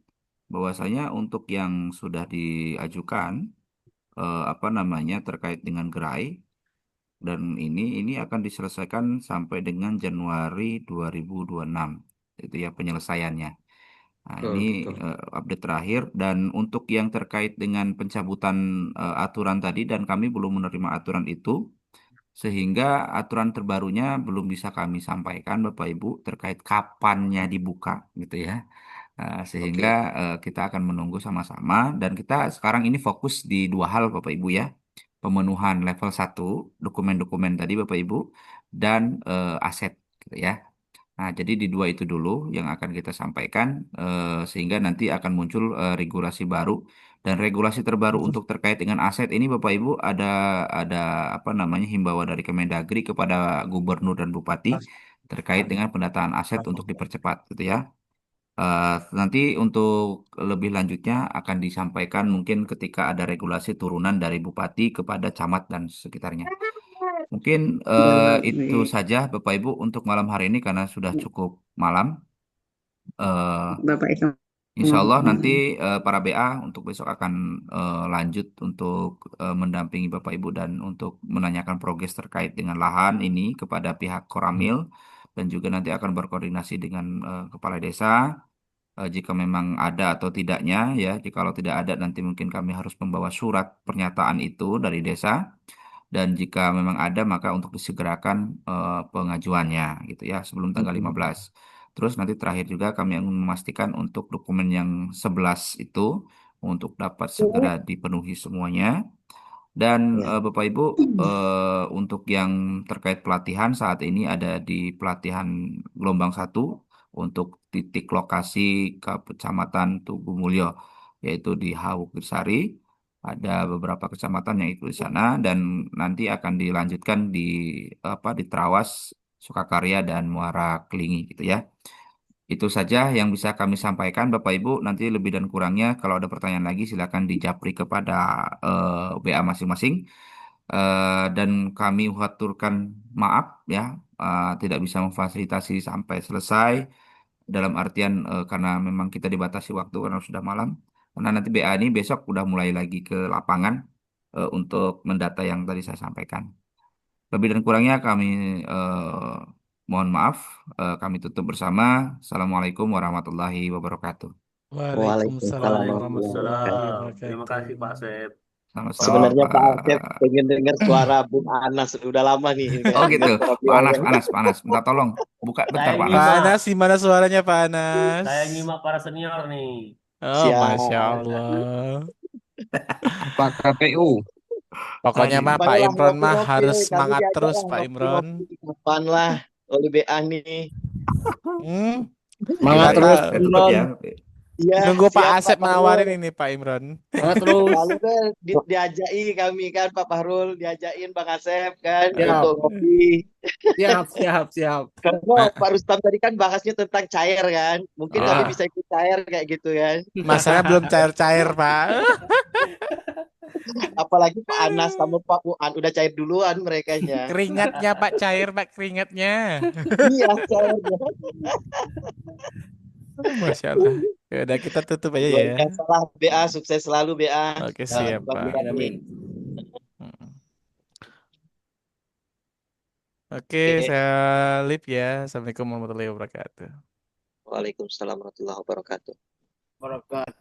bahwasanya untuk yang sudah diajukan, apa namanya, terkait dengan gerai, dan ini akan diselesaikan sampai dengan Januari 2026. Itu ya penyelesaiannya. Nah, ini Betul, betul. update terakhir, dan untuk yang terkait dengan pencabutan aturan tadi, dan kami belum menerima aturan itu, sehingga aturan terbarunya belum bisa kami sampaikan Bapak Ibu terkait kapannya dibuka gitu ya. Sehingga Oke. kita akan menunggu sama-sama, dan kita sekarang ini fokus di dua hal Bapak Ibu ya. Pemenuhan level 1 dokumen-dokumen tadi Bapak Ibu, dan aset gitu ya. Nah, jadi di dua itu dulu yang akan kita sampaikan, sehingga nanti akan muncul regulasi baru Dan regulasi terbaru untuk terkait dengan aset ini Bapak Ibu ada apa namanya himbauan dari Kemendagri kepada gubernur dan bupati terkait dengan pendataan aset untuk dipercepat gitu ya. Nanti untuk lebih lanjutnya akan disampaikan mungkin ketika ada regulasi turunan dari bupati kepada camat dan sekitarnya. Mungkin itu Baik, saja Bapak Ibu untuk malam hari ini karena sudah cukup malam. Eh, Bapak Eka. Insya Allah nanti para BA untuk besok akan lanjut untuk mendampingi Bapak Ibu dan untuk menanyakan progres terkait dengan lahan ini kepada pihak Koramil dan juga nanti akan berkoordinasi dengan kepala desa jika memang ada atau tidaknya ya. Jikalau tidak ada nanti mungkin kami harus membawa surat pernyataan itu dari desa dan jika memang ada maka untuk disegerakan pengajuannya gitu ya sebelum tanggal 15. Terus nanti terakhir juga kami ingin memastikan untuk dokumen yang 11 itu untuk dapat segera dipenuhi semuanya. Dan Bapak Ibu untuk yang terkait pelatihan saat ini ada di pelatihan gelombang 1 untuk titik lokasi ke Kecamatan Tugu Mulyo yaitu di Hawukisari. Ada beberapa kecamatan yang ikut di sana dan nanti akan dilanjutkan di di Trawas, Sukakarya dan Muara Kelingi gitu ya. Itu saja yang bisa kami sampaikan Bapak Ibu. Nanti lebih dan kurangnya kalau ada pertanyaan lagi silakan dijapri kepada WA masing-masing. Dan kami aturkan maaf ya tidak bisa memfasilitasi sampai selesai dalam artian karena memang kita dibatasi waktu karena sudah malam. Karena nanti BA ini besok udah mulai lagi ke lapangan untuk mendata yang tadi saya sampaikan. Lebih dan kurangnya kami eh, mohon maaf. Kami tutup bersama. Assalamualaikum warahmatullahi wabarakatuh. Waalaikumsalam Waalaikumsalam warahmatullahi warahmatullahi wabarakatuh. Waalaikumsalam. Terima wabarakatuh. kasih Pak Sep. Sama-sama Sebenarnya Pak Asep Pak. pengen dengar suara Bung Anas udah lama nih Oh kan gitu. dengan suara Pak beliau Anas, yang Pak Anas, Pak Anas. Minta tolong. Buka bentar Saya Pak Pak Anas. nyimak, Anas, gimana suaranya Pak Anas? saya nyimak para senior nih. Oh, Masya siap. Allah. Pak KPU. Pokoknya Aduh. mah Pak Kapanlah Imron mah ngopi-ngopi, harus kami semangat diajak terus lah Pak Imron. ngopi-ngopi kapan lah oleh BA nih. Hmm, Semangat kita terus, Saya tutup Imron. ya. Iya, nunggu Pak siap Asep Pak Fahrul. menawarin ini Pak Imron. Semangat terus. Lalu deh diajai kami kan Pak Fahrul, diajain Bang Asep kan Siap, untuk ngopi. siap. Karena Nah, Pak Rustam tadi kan bahasnya tentang cair kan. Mungkin kami Oh, bisa ikut cair kayak gitu kan. masalahnya belum cair-cair Pak. Apalagi Pak Anas sama Pak Muan udah cair duluan merekanya. Keringatnya Pak cair Pak keringatnya. Iya, cairnya. Masya Allah. Ya udah kita tutup aja Luar ya. biasa lah BA, sukses selalu BA. Oke siap Bang Pak. Irani. amin. Hmm. Oke, Oke. saya live ya. Assalamualaikum warahmatullahi wabarakatuh. Waalaikumsalam warahmatullahi wabarakatuh. Barakat.